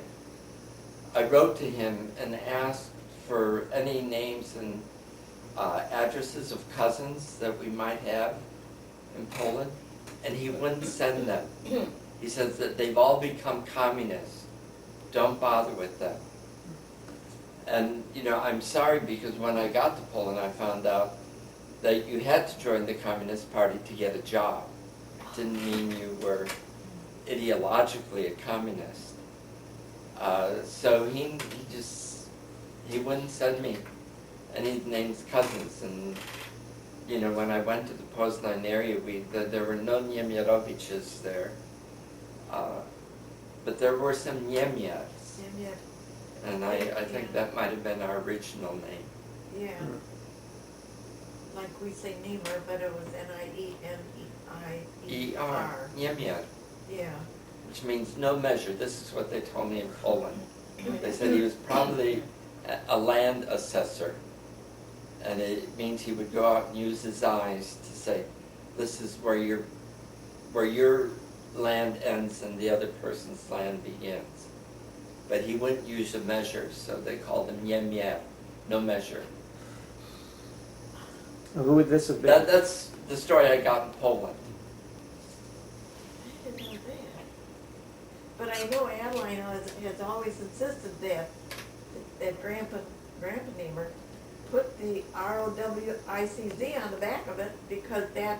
[SPEAKER 2] I wrote to him and asked for any names and addresses of cousins that we might have in Poland, and he wouldn't send them. He says that they've all become communists. Don't bother with them. And, you know, I'm sorry because when I got to Poland, I found out that you had to join the Communist Party to get a job. It didn't mean you were ideologically a communist. So he wouldn't send me any names cousins. And, you know, when I went to the Poznan area, there were no Niemiroviches there. But there were some Niemiers.
[SPEAKER 7] Yeah,
[SPEAKER 2] And I think that might have been our original name.
[SPEAKER 7] yeah. Like we say Niemer, but it was Niemer.
[SPEAKER 2] Niemier,
[SPEAKER 7] Yeah.
[SPEAKER 2] which means no measure. This is what they told me in Poland. They said he was probably a land assessor. And it means he would go out and use his eyes to say, this is where your land ends and the other person's land begins. But he wouldn't use a measure, so they called him Niemier, no measure.
[SPEAKER 4] Who would this have been?
[SPEAKER 2] That's the story I got in Poland.
[SPEAKER 7] I didn't know that. But I know Adeline has always insisted that Grandpa Niemer put the ROWICZ on the back of it because that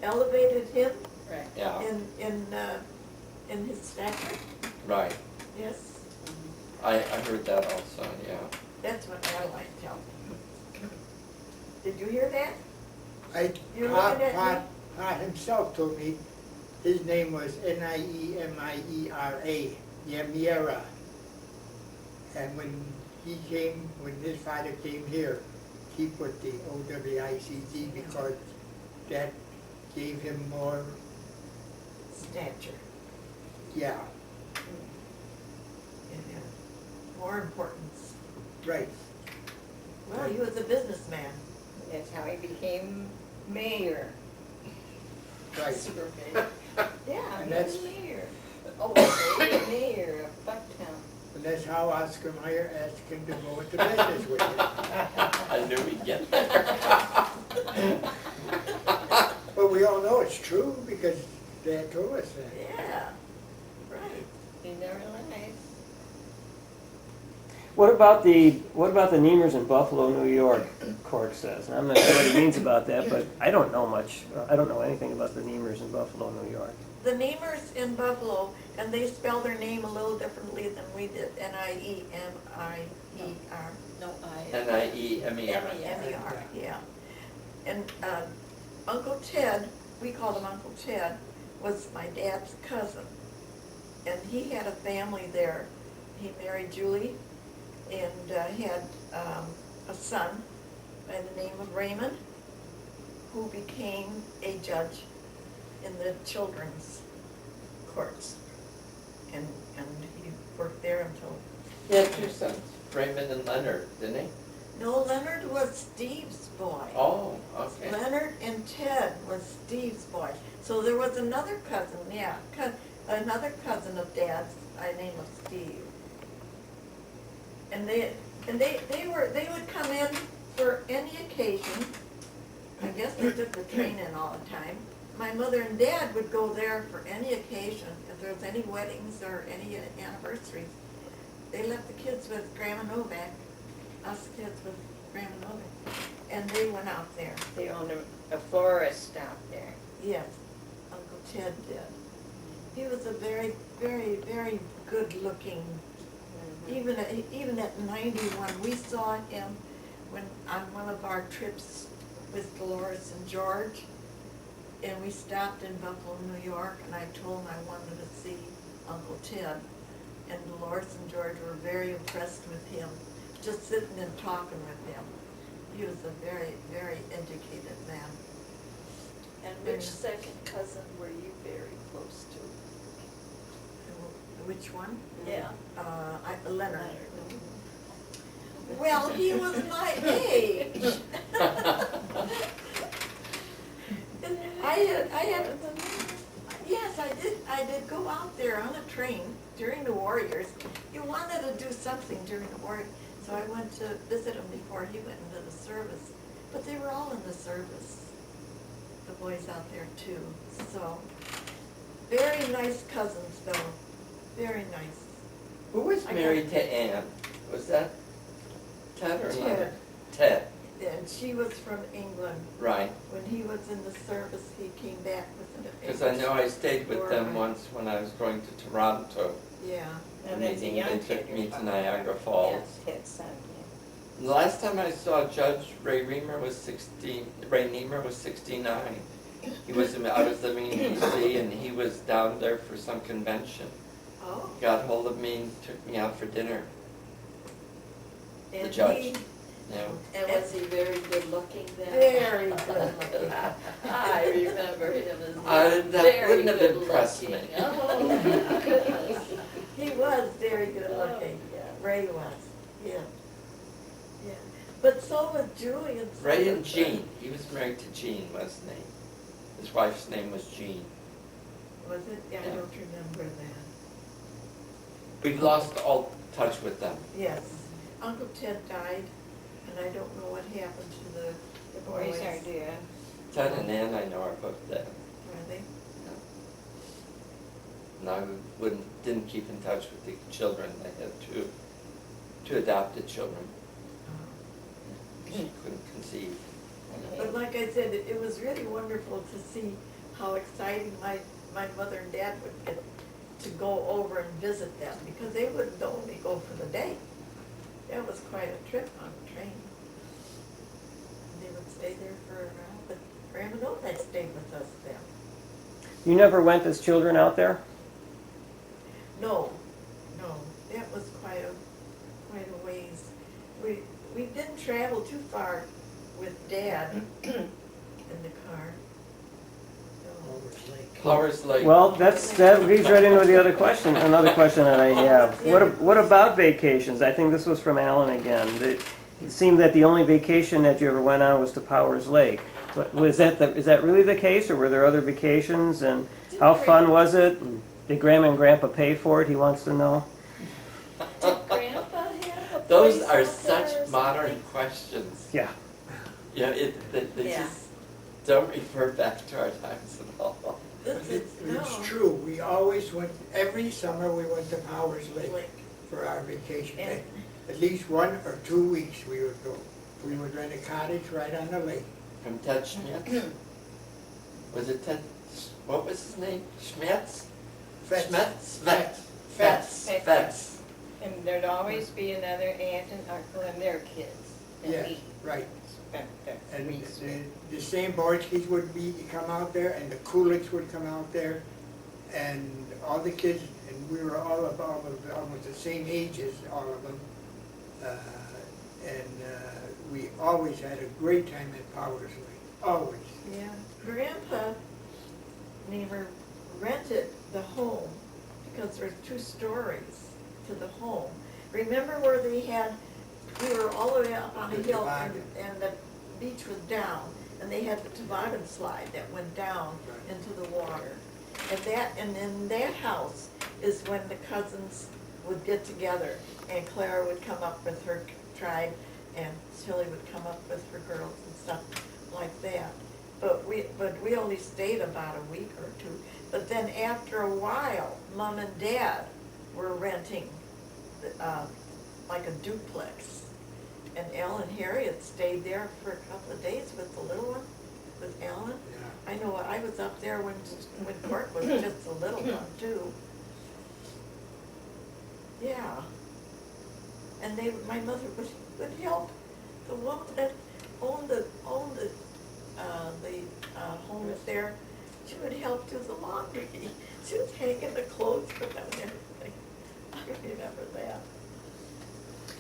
[SPEAKER 7] elevated him
[SPEAKER 3] Right.
[SPEAKER 2] Yeah,
[SPEAKER 7] in his stature.
[SPEAKER 2] right.
[SPEAKER 7] Yes,
[SPEAKER 2] I heard that also, yeah.
[SPEAKER 7] that's what Adeline told me. Did you hear that? You're looking at me?
[SPEAKER 6] Pa himself told me his name was Niemiera, Niemiera. And when his father came here, he put the OWICZ because that gave him more,
[SPEAKER 7] Stature.
[SPEAKER 6] yeah,
[SPEAKER 7] Yeah. More importance.
[SPEAKER 6] right.
[SPEAKER 7] Well, he was a businessman.
[SPEAKER 3] That's how he became mayor.
[SPEAKER 6] Right.
[SPEAKER 3] Yeah,
[SPEAKER 6] And
[SPEAKER 3] he
[SPEAKER 6] that's-
[SPEAKER 3] was mayor. Oh, mayor of Bucktown.
[SPEAKER 6] And that's how Oscar Mayer asked him to go into business with him.
[SPEAKER 2] I knew we'd get there.
[SPEAKER 6] But we all know it's true because Dad told us that.
[SPEAKER 7] Yeah, right.
[SPEAKER 3] He never lies.
[SPEAKER 4] What about the Niemers in Buffalo, New York? Cork says, and I'm not sure what he means about that, but I don't know much. I don't know anything about the Niemers in Buffalo, New York.
[SPEAKER 7] The Niemers in Buffalo, and they spell their name a little differently than we did, Niemeier.
[SPEAKER 8] No,
[SPEAKER 2] Niemier.
[SPEAKER 7] M-E-R, yeah. And Uncle Ted, we called him Uncle Ted, was my dad's cousin. And he had a family there. He married Julie and had a son by the name of Raymond, who became a judge in the children's courts. And he worked there until,
[SPEAKER 2] He had two sons, Raymond and Leonard, didn't he?
[SPEAKER 7] no, Leonard was Steve's boy.
[SPEAKER 2] Oh, okay.
[SPEAKER 7] Leonard and Ted was Steve's boy. So there was another cousin, yeah, another cousin of Dad's by the name of Steve. And they would come in for any occasion. I guess they took the train in all the time. My mother and Dad would go there for any occasion. If there was any weddings or any anniversaries, they left the kids with Grandma Novak, us kids with Grandma Novak, and they went out there.
[SPEAKER 3] They owned a florist out there.
[SPEAKER 7] Yes, Uncle Ted did. He was a very, very, very good-looking, even at 91, we saw him when, on one of our trips with Dolores and George, and we stopped in Buffalo, New York, and I told him I wanted to see Uncle Ted, and Dolores and George were very impressed with him, just sitting and talking with him. He was a very, very educated man.
[SPEAKER 8] And which second cousin were you very close to?
[SPEAKER 7] Which one?
[SPEAKER 8] Yeah.
[SPEAKER 7] Leonard. Well, he was my age. Yes, I did go out there on a train during the Warriors. He wanted to do something during the war, so I went to visit him before he went into the service. But they were all in the service, the boys out there too. So, very nice cousins though, very nice.
[SPEAKER 2] Who was
[SPEAKER 7] I
[SPEAKER 2] married to Anne? Was that Ted or
[SPEAKER 7] Ted.
[SPEAKER 2] Leonard? Ted,
[SPEAKER 7] And she was from England.
[SPEAKER 2] right.
[SPEAKER 7] When he was in the service, he came back with an
[SPEAKER 2] Because I know I stayed with them
[SPEAKER 7] Or-
[SPEAKER 2] once when I was going to Toronto.
[SPEAKER 7] Yeah.
[SPEAKER 3] And that's a
[SPEAKER 2] Meeting,
[SPEAKER 3] young
[SPEAKER 2] they
[SPEAKER 3] kid
[SPEAKER 2] took
[SPEAKER 3] you're
[SPEAKER 2] me to
[SPEAKER 3] talking
[SPEAKER 2] Niagara
[SPEAKER 3] about.
[SPEAKER 2] Falls.
[SPEAKER 3] Yes, Ted's son, yeah.
[SPEAKER 2] The last time I saw Judge Ray Niemer was 69. He was, I was living in DC and he was down there for some convention.
[SPEAKER 7] Oh.
[SPEAKER 2] Got hold of me and took me out for dinner.
[SPEAKER 7] And
[SPEAKER 2] judge.
[SPEAKER 7] he-
[SPEAKER 2] Yeah.
[SPEAKER 8] And was he very good looking then?
[SPEAKER 7] Very good looking.
[SPEAKER 8] I remember him
[SPEAKER 2] That
[SPEAKER 8] as very
[SPEAKER 2] wouldn't have
[SPEAKER 8] good
[SPEAKER 2] impressed
[SPEAKER 8] looking.
[SPEAKER 2] me.
[SPEAKER 8] Oh, goodness.
[SPEAKER 7] He was very good looking.
[SPEAKER 8] Oh, yeah.
[SPEAKER 7] Ray was, yeah. Yeah. But so was Julie and so
[SPEAKER 2] Ray and
[SPEAKER 7] was,
[SPEAKER 2] Jean. He was married to Jean, wasn't he? His wife's name was Jean.
[SPEAKER 7] Was it? Yeah, I
[SPEAKER 2] Yeah.
[SPEAKER 7] don't remember that.
[SPEAKER 2] We lost all touch with them.
[SPEAKER 7] Yes. Uncle Ted died, and I don't know what happened to the
[SPEAKER 3] The boys are dead.
[SPEAKER 2] Ted and Ann I know are both dead.
[SPEAKER 7] Are they?
[SPEAKER 2] And I didn't keep in touch with the children. They had two adopted children. She couldn't conceive.
[SPEAKER 7] But like I said, it was really wonderful to see how exciting my mother and dad would get to go over and visit them, because they wouldn't only go for the day. That was quite a trip on the train. And they would stay there for a while, but Grandma Novak stayed with us then.
[SPEAKER 4] You never went as children out there?
[SPEAKER 7] No, that was quite a ways. We didn't travel too far with Dad in the car. So,
[SPEAKER 2] Powers Lake.
[SPEAKER 4] Well, that leads right into the other question, another question that I have. What about vacations? I think this was from Alan again. It seemed that the only vacation that you ever went on was to Powers Lake. Is that really the case, or were there other vacations? And how fun was it? And did Grandma and Grandpa pay for it? He wants to know.
[SPEAKER 8] Did Grandpa have a
[SPEAKER 2] Those
[SPEAKER 8] place
[SPEAKER 2] are
[SPEAKER 8] out there
[SPEAKER 2] such
[SPEAKER 8] or
[SPEAKER 2] modern
[SPEAKER 8] something?
[SPEAKER 2] questions.
[SPEAKER 4] Yeah.
[SPEAKER 2] Yeah, they
[SPEAKER 8] Yeah.
[SPEAKER 2] just don't refer back to our times at all.
[SPEAKER 6] It's true, we always went, every summer we went to Powers Lake
[SPEAKER 7] Like,
[SPEAKER 6] for our vacation.
[SPEAKER 7] And-
[SPEAKER 6] At least 1 or 2 weeks we would go. We would rent a cottage right on the lake.
[SPEAKER 2] From Ted Schmitz? Was it Ted, what was his name? Schmitz?
[SPEAKER 6] Fetz.
[SPEAKER 2] Schmitz?
[SPEAKER 6] Fetz.
[SPEAKER 2] Fetz.
[SPEAKER 3] And there'd always be another aunt and uncle and their kids. And
[SPEAKER 6] Yes,
[SPEAKER 3] we
[SPEAKER 6] right.
[SPEAKER 3] spent the
[SPEAKER 6] And
[SPEAKER 3] weeks with.
[SPEAKER 6] the same Borskis would come out there, and the Kuliks would come out there, and all the kids, and we were all about almost the same age as all of them. We always had a great time at Powers Lake, always.
[SPEAKER 7] yeah, Grandpa never rented the home because there's 2 stories to the home. Remember where we were all the way up on a
[SPEAKER 6] The
[SPEAKER 7] hill
[SPEAKER 6] toboggan.
[SPEAKER 7] and the beach was down, and they had the toboggan slide that went down
[SPEAKER 6] Right.
[SPEAKER 7] into the water. And in that house is when the cousins would get together, and Clara would come up with her tribe, and Tilly would come up with her girls and stuff like that. But we only stayed about a week or 2. But then after a while, Mom and Dad were renting, like a duplex. And Al and Harriet stayed there for a couple of days with the little one, with Alan.
[SPEAKER 6] Yeah.
[SPEAKER 7] I know I was up there when Court was just a little one too. Yeah. And my mother would help the woman that owned the home there. She would help do the laundry. She was hanging the clothes for them and everything. I remember that.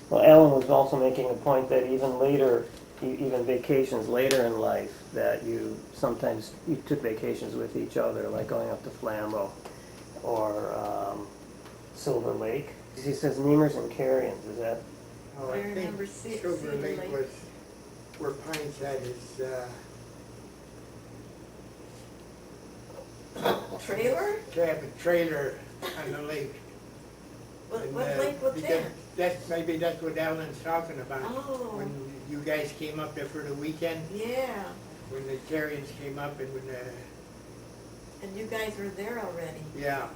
[SPEAKER 4] Well, Alan was also making a point that even later, even vacations later in life, that you took vacations with each other, like going up to Flambeau or Silver Lake? He says Nemers and Carians, is that?
[SPEAKER 6] Oh,
[SPEAKER 7] I
[SPEAKER 6] I think
[SPEAKER 7] remember
[SPEAKER 6] Silver
[SPEAKER 7] Cedar
[SPEAKER 6] Lake
[SPEAKER 7] Lake.
[SPEAKER 6] was where Pines had his,
[SPEAKER 7] Trailer?
[SPEAKER 6] trailer on the lake.
[SPEAKER 7] What,
[SPEAKER 6] And,
[SPEAKER 7] what lake was
[SPEAKER 6] because
[SPEAKER 7] that?
[SPEAKER 6] maybe that's what Alan's talking about.
[SPEAKER 7] Oh.
[SPEAKER 6] When you guys came up there for the weekend,
[SPEAKER 7] Yeah,
[SPEAKER 6] when the Carians came up and when
[SPEAKER 7] and you guys were there already.
[SPEAKER 6] yeah.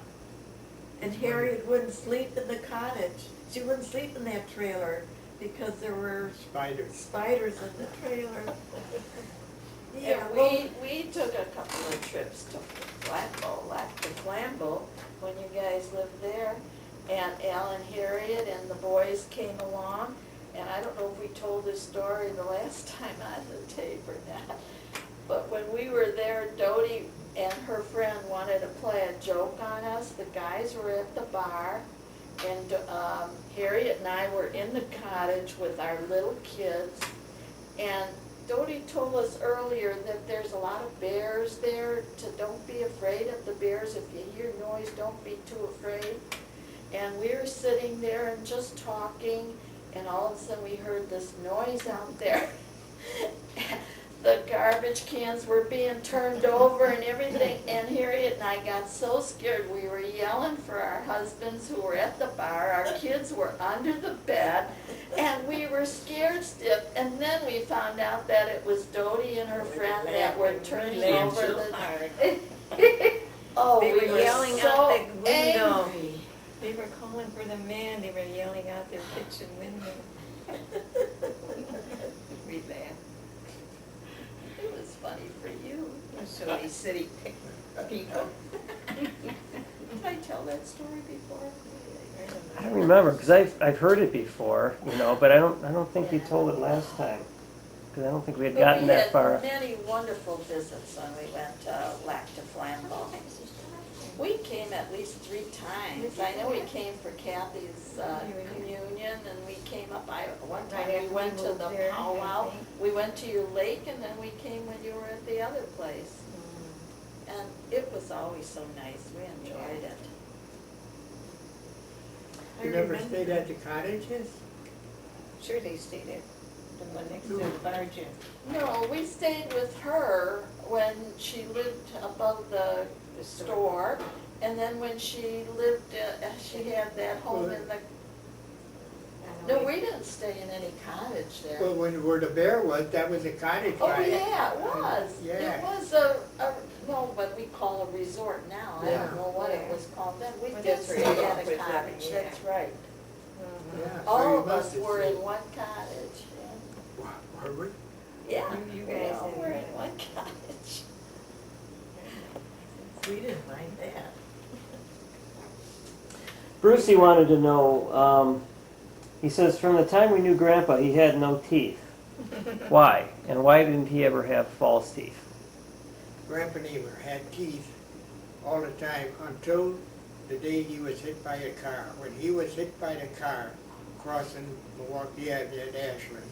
[SPEAKER 7] And Harriet wouldn't sleep in the cottage. She wouldn't sleep in that trailer because there were
[SPEAKER 6] Spiders.
[SPEAKER 7] spiders in the trailer.
[SPEAKER 8] And
[SPEAKER 7] Yeah, well,
[SPEAKER 8] we took a couple of trips to Flambeau, when you guys lived there. And Al and Harriet and the boys came along. And I don't know if we told this story the last time on the tape or not. But when we were there, Dodie and her friend wanted to play a joke on us. The guys were at the bar, and Harriet and I were in the cottage with our little kids. And Dodie told us earlier that there's a lot of bears there, don't be afraid of the bears. If you hear noise, don't be too afraid. And we were sitting there and just talking, and all of a sudden we heard this noise out there. The garbage cans were being turned over and everything, and Harriet and I got so scared, we were yelling for our husbands who were at the bar, our kids were under the bed, and we were scared stiff, and then we found out that it was Dodie and her friend that were turning
[SPEAKER 3] Laughed
[SPEAKER 8] over
[SPEAKER 3] so
[SPEAKER 8] the...
[SPEAKER 3] hard.
[SPEAKER 8] Oh,
[SPEAKER 3] They
[SPEAKER 8] we
[SPEAKER 3] were
[SPEAKER 8] were
[SPEAKER 3] yelling
[SPEAKER 8] so
[SPEAKER 3] out the window.
[SPEAKER 8] angry.
[SPEAKER 3] They were calling for the man, they were yelling out their kitchen window. We laughed.
[SPEAKER 8] It was funny for you.
[SPEAKER 3] So these city people.
[SPEAKER 8] Did I tell that story before?
[SPEAKER 4] I don't remember, because I've heard it before, you know, but I don't think you told it last time. Because I don't think we had gotten that far.
[SPEAKER 8] We had many wonderful visits when we went to Lac de Flambeau. We came at least 3 times. I know we came for Kathy's communion, and we came up, one time we went to the powwow. We went to your lake, and then we came when you were at the other place. And it was always so nice. We enjoyed it.
[SPEAKER 6] You never stayed at the cottages?
[SPEAKER 3] Sure they stayed there, the one next to the bar gym.
[SPEAKER 8] No, we stayed with her when she lived above the store, and then when she lived, she had that home in the, no, we didn't stay in any cottage there.
[SPEAKER 6] Well, where the bear was, that was a cottage,
[SPEAKER 8] Oh,
[SPEAKER 6] right?
[SPEAKER 8] yeah, it was.
[SPEAKER 6] Yeah.
[SPEAKER 8] It was no, what we call a resort now. I
[SPEAKER 6] Yeah.
[SPEAKER 8] don't know what it was called then. We
[SPEAKER 3] Well,
[SPEAKER 8] did
[SPEAKER 3] that's
[SPEAKER 8] stay
[SPEAKER 3] right.
[SPEAKER 8] at a
[SPEAKER 3] With that,
[SPEAKER 8] cottage,
[SPEAKER 3] yeah.
[SPEAKER 8] that's right.
[SPEAKER 6] Yeah, so
[SPEAKER 8] All
[SPEAKER 6] you
[SPEAKER 8] of us
[SPEAKER 6] must have
[SPEAKER 8] were
[SPEAKER 6] stayed.
[SPEAKER 8] in one cottage,
[SPEAKER 6] Were we?
[SPEAKER 8] yeah.
[SPEAKER 3] You
[SPEAKER 8] We
[SPEAKER 3] guys
[SPEAKER 8] all
[SPEAKER 3] didn't
[SPEAKER 8] were in
[SPEAKER 3] mind.
[SPEAKER 8] one cottage.
[SPEAKER 7] we didn't mind that.
[SPEAKER 4] Brucey wanted to know, he says, from the time we knew Grandpa, he had no teeth. Why? And why didn't he ever have false teeth?
[SPEAKER 6] Grandpa Niemer had teeth all the time until the day he was hit by a car. When he was hit by the car crossing Milwaukee Avenue at Ashland,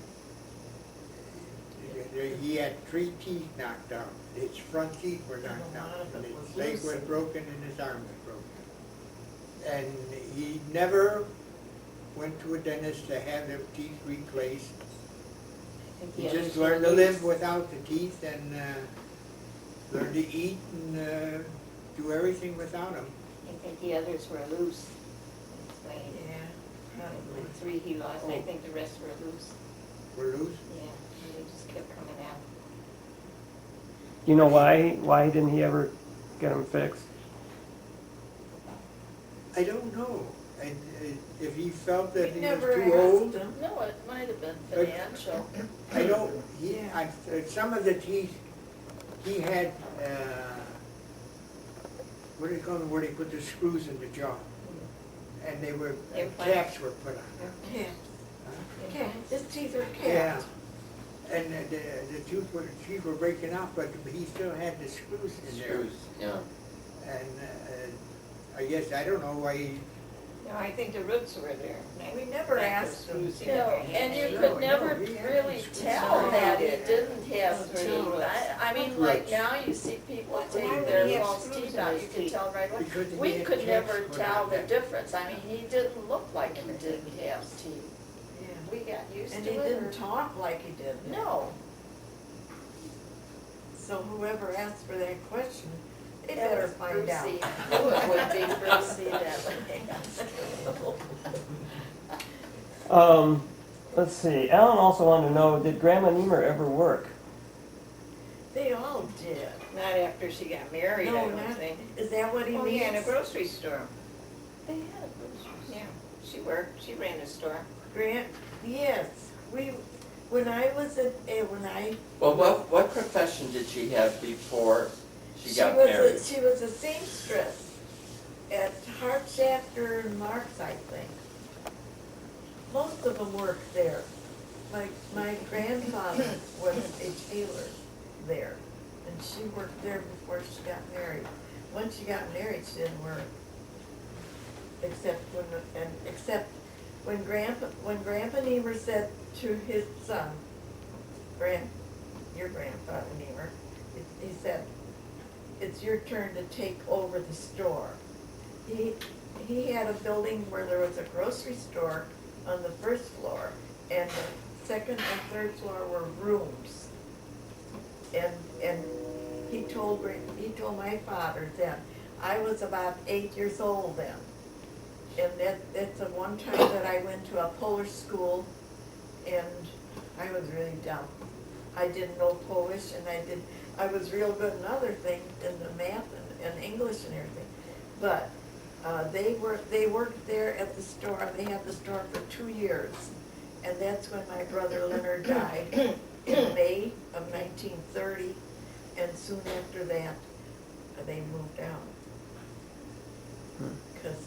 [SPEAKER 6] he had 3 teeth knocked out. His front teeth were knocked out, and his leg was broken and his arm was broken. And he never went to a dentist to have them teeth replaced. He just learned to live without the teeth and learned to eat and do everything without them.
[SPEAKER 3] I think the others were loose. That's why
[SPEAKER 7] Yeah,
[SPEAKER 3] the
[SPEAKER 7] probably.
[SPEAKER 3] 3 he lost, I think the rest were loose.
[SPEAKER 6] We're loose.
[SPEAKER 3] Yeah, they just kept coming out.
[SPEAKER 4] Do you know why didn't he ever get them fixed?
[SPEAKER 6] I don't know. If he felt that
[SPEAKER 7] We
[SPEAKER 6] he was
[SPEAKER 7] never
[SPEAKER 6] too old,
[SPEAKER 7] asked him.
[SPEAKER 8] No, it might have been
[SPEAKER 6] But-
[SPEAKER 8] financial.
[SPEAKER 6] I don't,
[SPEAKER 7] Yeah.
[SPEAKER 6] some of the teeth, he had, what do you call them, where they put the screws in the jaw? And they were,
[SPEAKER 3] Implant.
[SPEAKER 6] caps were put on.
[SPEAKER 7] Cat, cat, his teeth are
[SPEAKER 6] Yeah.
[SPEAKER 7] cat.
[SPEAKER 6] And the teeth were breaking out, but he still had the screws in there.
[SPEAKER 2] Screws, yeah.
[SPEAKER 6] And I guess, I don't know why he
[SPEAKER 3] No, I think the roots were there.
[SPEAKER 7] We never asked him.
[SPEAKER 3] Susie.
[SPEAKER 8] You know, and you could never really tell that he didn't have teeth. I mean, like now you see people take their false teeth out, you can tell right away.
[SPEAKER 6] Because he
[SPEAKER 8] We
[SPEAKER 6] had
[SPEAKER 8] could
[SPEAKER 6] checks
[SPEAKER 8] never
[SPEAKER 6] put
[SPEAKER 8] tell
[SPEAKER 6] on
[SPEAKER 8] the
[SPEAKER 6] that.
[SPEAKER 8] difference. I mean, he didn't look like he didn't have teeth.
[SPEAKER 7] Yeah.
[SPEAKER 8] We got used to
[SPEAKER 7] And
[SPEAKER 8] it.
[SPEAKER 7] he
[SPEAKER 8] or-
[SPEAKER 7] didn't talk like he did.
[SPEAKER 8] No.
[SPEAKER 7] So whoever asked for that question, they
[SPEAKER 8] That
[SPEAKER 7] better
[SPEAKER 8] was
[SPEAKER 7] find out.
[SPEAKER 8] Brucey. Knew it would be Brucey that
[SPEAKER 4] Let's see, Alan also wanted to know, did Grandma Niemer ever work?
[SPEAKER 7] They all did.
[SPEAKER 3] Not after she got married, I
[SPEAKER 7] No,
[SPEAKER 3] don't
[SPEAKER 7] not,
[SPEAKER 3] think.
[SPEAKER 7] is that what he
[SPEAKER 3] Oh,
[SPEAKER 7] means?
[SPEAKER 3] yeah, in a grocery store.
[SPEAKER 8] They had a grocery store.
[SPEAKER 3] Yeah, she worked, she ran a store.
[SPEAKER 7] Grant, yes, when I was when I.
[SPEAKER 2] Well, what profession did she have before she got
[SPEAKER 7] was
[SPEAKER 2] married?
[SPEAKER 7] She was a seamstress at Hartshafter and Marks, I think. Most of them worked there. Like, my grandfather was a tailor there, and she worked there before she got married. Once she got married, she didn't work. Except when Grandpa Niemer said to his son, your grandfather Niemer, he said, "It's your turn to take over the store." He had a building where there was a grocery store on the first floor, and the second and third floor were rooms. And he told my father then, I was about 8 years old then. And that's the one time that I went to a Polish school, and I was really dumb. I didn't know Polish, and I was real good in other things, in the math and English and everything. But they worked there at the store. They had the store for 2 years, and that's when my brother Leonard died in May of 1930, and soon after that, they moved out. Because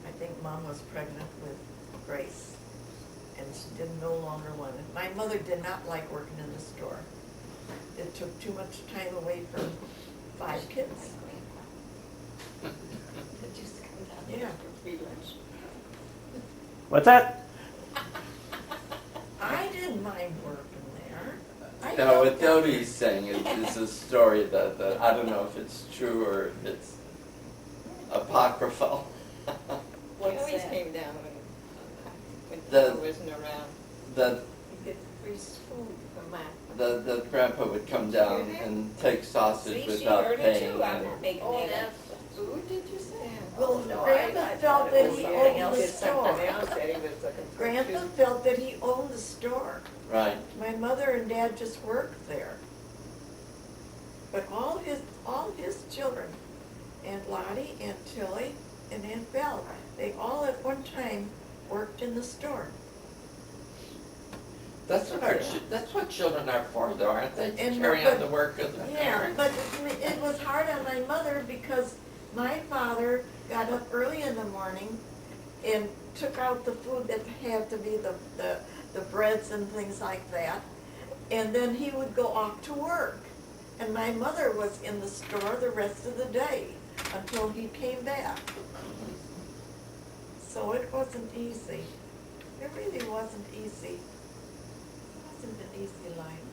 [SPEAKER 7] I think Mom was pregnant with Grace, and she didn't no longer want it. My mother did not like working in the store. It took too much time away from 5 kids. Yeah.
[SPEAKER 4] What's that?
[SPEAKER 7] I didn't mind working there. I
[SPEAKER 2] No,
[SPEAKER 7] loved
[SPEAKER 2] what
[SPEAKER 7] it.
[SPEAKER 2] Doty's saying is a story that I don't know if it's true or if it's apocryphal.
[SPEAKER 3] She
[SPEAKER 8] What's
[SPEAKER 3] always
[SPEAKER 8] that?
[SPEAKER 3] came down when
[SPEAKER 2] The-
[SPEAKER 3] Paul wasn't around.
[SPEAKER 2] That
[SPEAKER 3] You get free food from my.
[SPEAKER 2] the grandpa would come down and take sausage
[SPEAKER 3] See, she
[SPEAKER 2] without
[SPEAKER 3] heard it
[SPEAKER 2] paying.
[SPEAKER 3] too, I'm
[SPEAKER 2] and-
[SPEAKER 3] not making
[SPEAKER 8] Oh,
[SPEAKER 3] that
[SPEAKER 8] that
[SPEAKER 3] up.
[SPEAKER 8] food, did you say?
[SPEAKER 7] Well,
[SPEAKER 8] Oh, no,
[SPEAKER 7] Grandpa
[SPEAKER 8] I
[SPEAKER 7] felt
[SPEAKER 8] thought
[SPEAKER 7] that
[SPEAKER 8] it was
[SPEAKER 7] he
[SPEAKER 8] something
[SPEAKER 7] owned
[SPEAKER 8] else.
[SPEAKER 7] the
[SPEAKER 3] Did something
[SPEAKER 7] store.
[SPEAKER 3] else that he was looking for.
[SPEAKER 7] Grandpa
[SPEAKER 3] too.
[SPEAKER 7] felt that he owned the store.
[SPEAKER 2] Right.
[SPEAKER 7] My mother and dad just worked there. But all his children, Aunt Lottie, Aunt Tilly, and Aunt Belle, they all at one time worked in the store.
[SPEAKER 2] That's what children are for, though, aren't they? To
[SPEAKER 7] And-
[SPEAKER 2] carry on
[SPEAKER 7] but-
[SPEAKER 2] the work of the
[SPEAKER 7] Yeah,
[SPEAKER 2] parents.
[SPEAKER 7] but it was hard on my mother because my father got up early in the morning and took out the food that had to be the breads and things like that. And then he would go off to work. And my mother was in the store the rest of the day until he came back. So it wasn't easy. It really wasn't easy. It wasn't an easy life.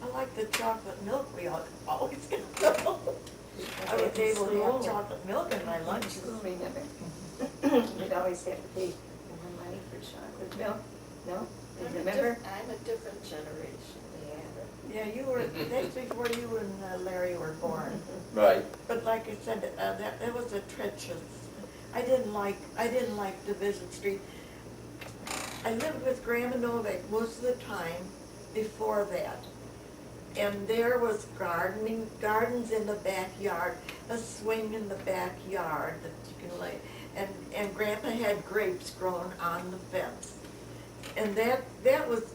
[SPEAKER 7] I like the chocolate milk we always get. I was able to have chocolate milk in my lunch.
[SPEAKER 3] School, remember? We'd always have to pay more money for chocolate milk, no? Remember?
[SPEAKER 8] I'm a different generation.
[SPEAKER 7] Yeah, that's before you and Larry were born.
[SPEAKER 2] Right.
[SPEAKER 7] But like I said, that was a treacherous. I didn't like Division Street. I lived with Grandma Novak most of the time before that. And there was gardens in the backyard, a swing in the backyard that you can lay, and Grandpa had grapes growing on the fence. And that was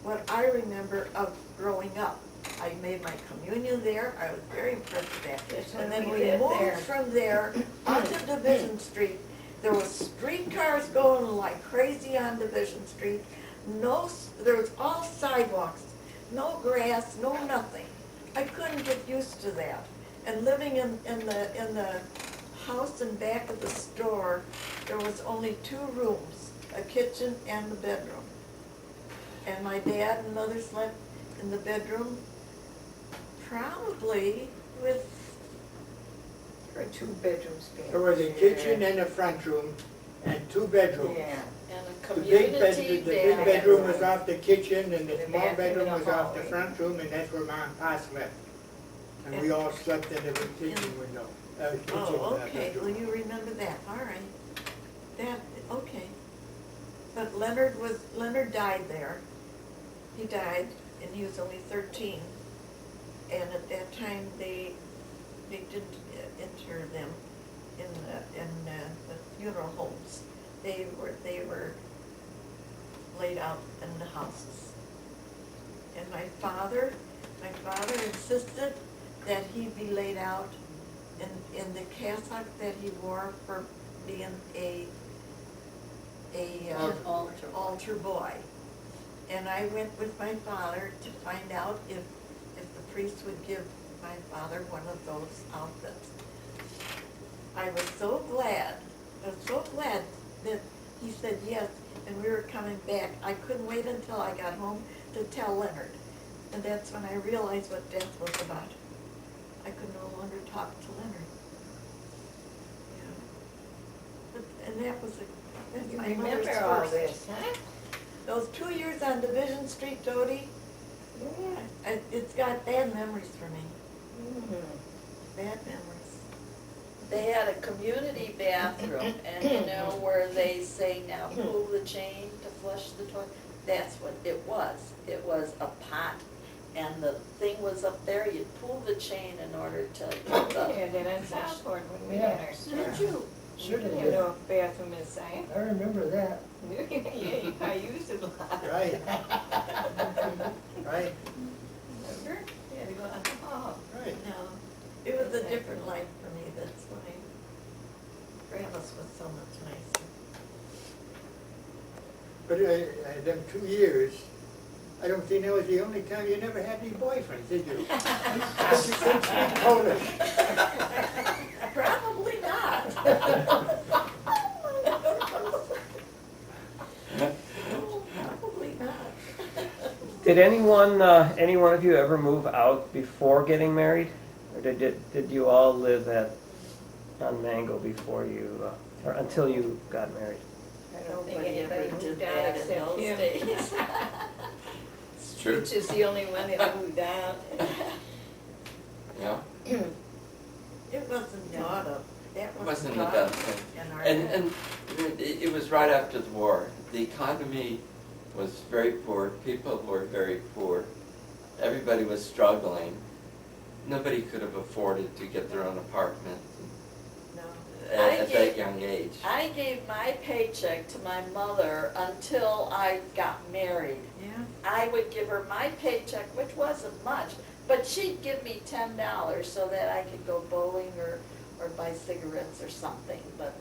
[SPEAKER 7] what I remember of growing up. I made my communion there, I was very impressed with that.
[SPEAKER 3] Yes,
[SPEAKER 7] And then
[SPEAKER 3] we
[SPEAKER 7] we
[SPEAKER 3] lived
[SPEAKER 7] moved
[SPEAKER 3] there.
[SPEAKER 7] from there onto Division Street. There was streetcars going like crazy on Division Street. There was all sidewalks, no grass, no nothing. I couldn't get used to that. And living in the house in back of the store, there was only 2 rooms, a kitchen and the bedroom. And my dad and mother slept in the bedroom, probably with,
[SPEAKER 3] Or 2 bedrooms.
[SPEAKER 6] There was a kitchen and a front room and 2 bedrooms.
[SPEAKER 3] Yeah.
[SPEAKER 8] And a
[SPEAKER 6] The big
[SPEAKER 8] community
[SPEAKER 6] the big
[SPEAKER 8] bathroom.
[SPEAKER 6] bedroom was off the kitchen and the
[SPEAKER 3] The
[SPEAKER 6] small
[SPEAKER 3] bathroom in
[SPEAKER 6] bedroom
[SPEAKER 3] the
[SPEAKER 6] was off the
[SPEAKER 3] hallway.
[SPEAKER 6] front room, and that's where Mom and Pa slept. And we all slept in the kitchen window, kitchen
[SPEAKER 7] oh, okay,
[SPEAKER 6] bedroom.
[SPEAKER 7] well, you remember that, all right. That, okay. But Leonard died there. He died, and he was only 13. And at that time, they didn't inter them in the funeral homes. They were laid out in the houses. And my father insisted that he be laid out in the cassock that he wore for being a
[SPEAKER 8] An altar.
[SPEAKER 7] altar boy. And I went with my father to find out if the priest would give my father one of those outfits. I was so glad that he said yes, and we were coming back. I couldn't wait until I got home to tell Leonard. And that's when I realized what death was about. I could no longer talk to Leonard. Yeah. And that was that's
[SPEAKER 3] You
[SPEAKER 7] my mother's
[SPEAKER 3] remember all
[SPEAKER 7] first.
[SPEAKER 3] this, huh?
[SPEAKER 7] Those 2 years on Division Street, Dodie,
[SPEAKER 3] Yeah.
[SPEAKER 7] it's got bad memories for me,
[SPEAKER 3] Mhm.
[SPEAKER 7] bad memories.
[SPEAKER 8] They had a community bathroom, and you know where they say now pull the chain to flush the toilet? That's what it was. It was a pot, and the thing was up there, you'd pull the chain in order to get the.
[SPEAKER 3] Yeah, then in Southport when we had our store.
[SPEAKER 7] Did you?
[SPEAKER 3] You didn't have no bathroom inside.
[SPEAKER 1] I remember that.
[SPEAKER 3] Yeah, you probably used it a lot.
[SPEAKER 6] Right. Right,
[SPEAKER 3] Remember? You had to go out the hall.
[SPEAKER 6] right.
[SPEAKER 7] No, it was a different life for me, that's why. Grandma's was so much nicer.
[SPEAKER 6] But them 2 years, I don't think that was the only time you never had any boyfriends, did you? Since we Polish.
[SPEAKER 7] Probably not. Probably not.
[SPEAKER 4] Did anyone of you ever move out before getting married? Or did you all live on Mango before you, or until you got married?
[SPEAKER 3] I don't think
[SPEAKER 8] Nobody ever
[SPEAKER 3] anybody
[SPEAKER 8] did
[SPEAKER 3] moved out
[SPEAKER 8] that in
[SPEAKER 3] except
[SPEAKER 8] those
[SPEAKER 3] him.
[SPEAKER 8] days.
[SPEAKER 2] It's true,
[SPEAKER 3] Which is the only one that moved out.
[SPEAKER 2] yeah.
[SPEAKER 7] It wasn't thought of, that
[SPEAKER 2] It
[SPEAKER 7] wasn't
[SPEAKER 2] wasn't a
[SPEAKER 7] thought
[SPEAKER 2] done
[SPEAKER 7] of
[SPEAKER 2] thing.
[SPEAKER 7] in our.
[SPEAKER 2] And it was right after the war. The economy was very poor, people were very poor, everybody was struggling. Nobody could have afforded to get their own apartment
[SPEAKER 7] No.
[SPEAKER 2] at that young age.
[SPEAKER 8] I gave my paycheck to my mother until I got married.
[SPEAKER 7] Yeah,
[SPEAKER 8] I would give her my paycheck, which wasn't much, but she'd give me $10 so that I could go bowling or buy cigarettes or something, but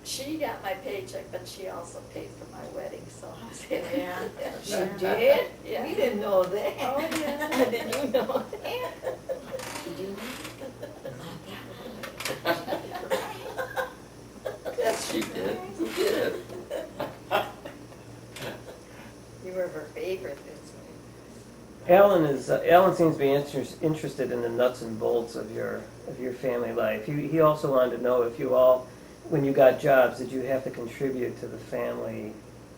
[SPEAKER 8] she got my paycheck, but she also paid for my wedding, so I was happy.
[SPEAKER 7] Yeah.
[SPEAKER 3] She did?
[SPEAKER 8] Yeah.
[SPEAKER 3] We didn't know that.
[SPEAKER 7] Oh, yeah.
[SPEAKER 3] Did you know that?
[SPEAKER 7] did you?
[SPEAKER 2] Yes, she did, you did.
[SPEAKER 3] You were her favorite, that's why.
[SPEAKER 4] Alan seems to be interested in the nuts and bolts of your family life. He also wanted to know if you all, when you got jobs, did you have to contribute to the family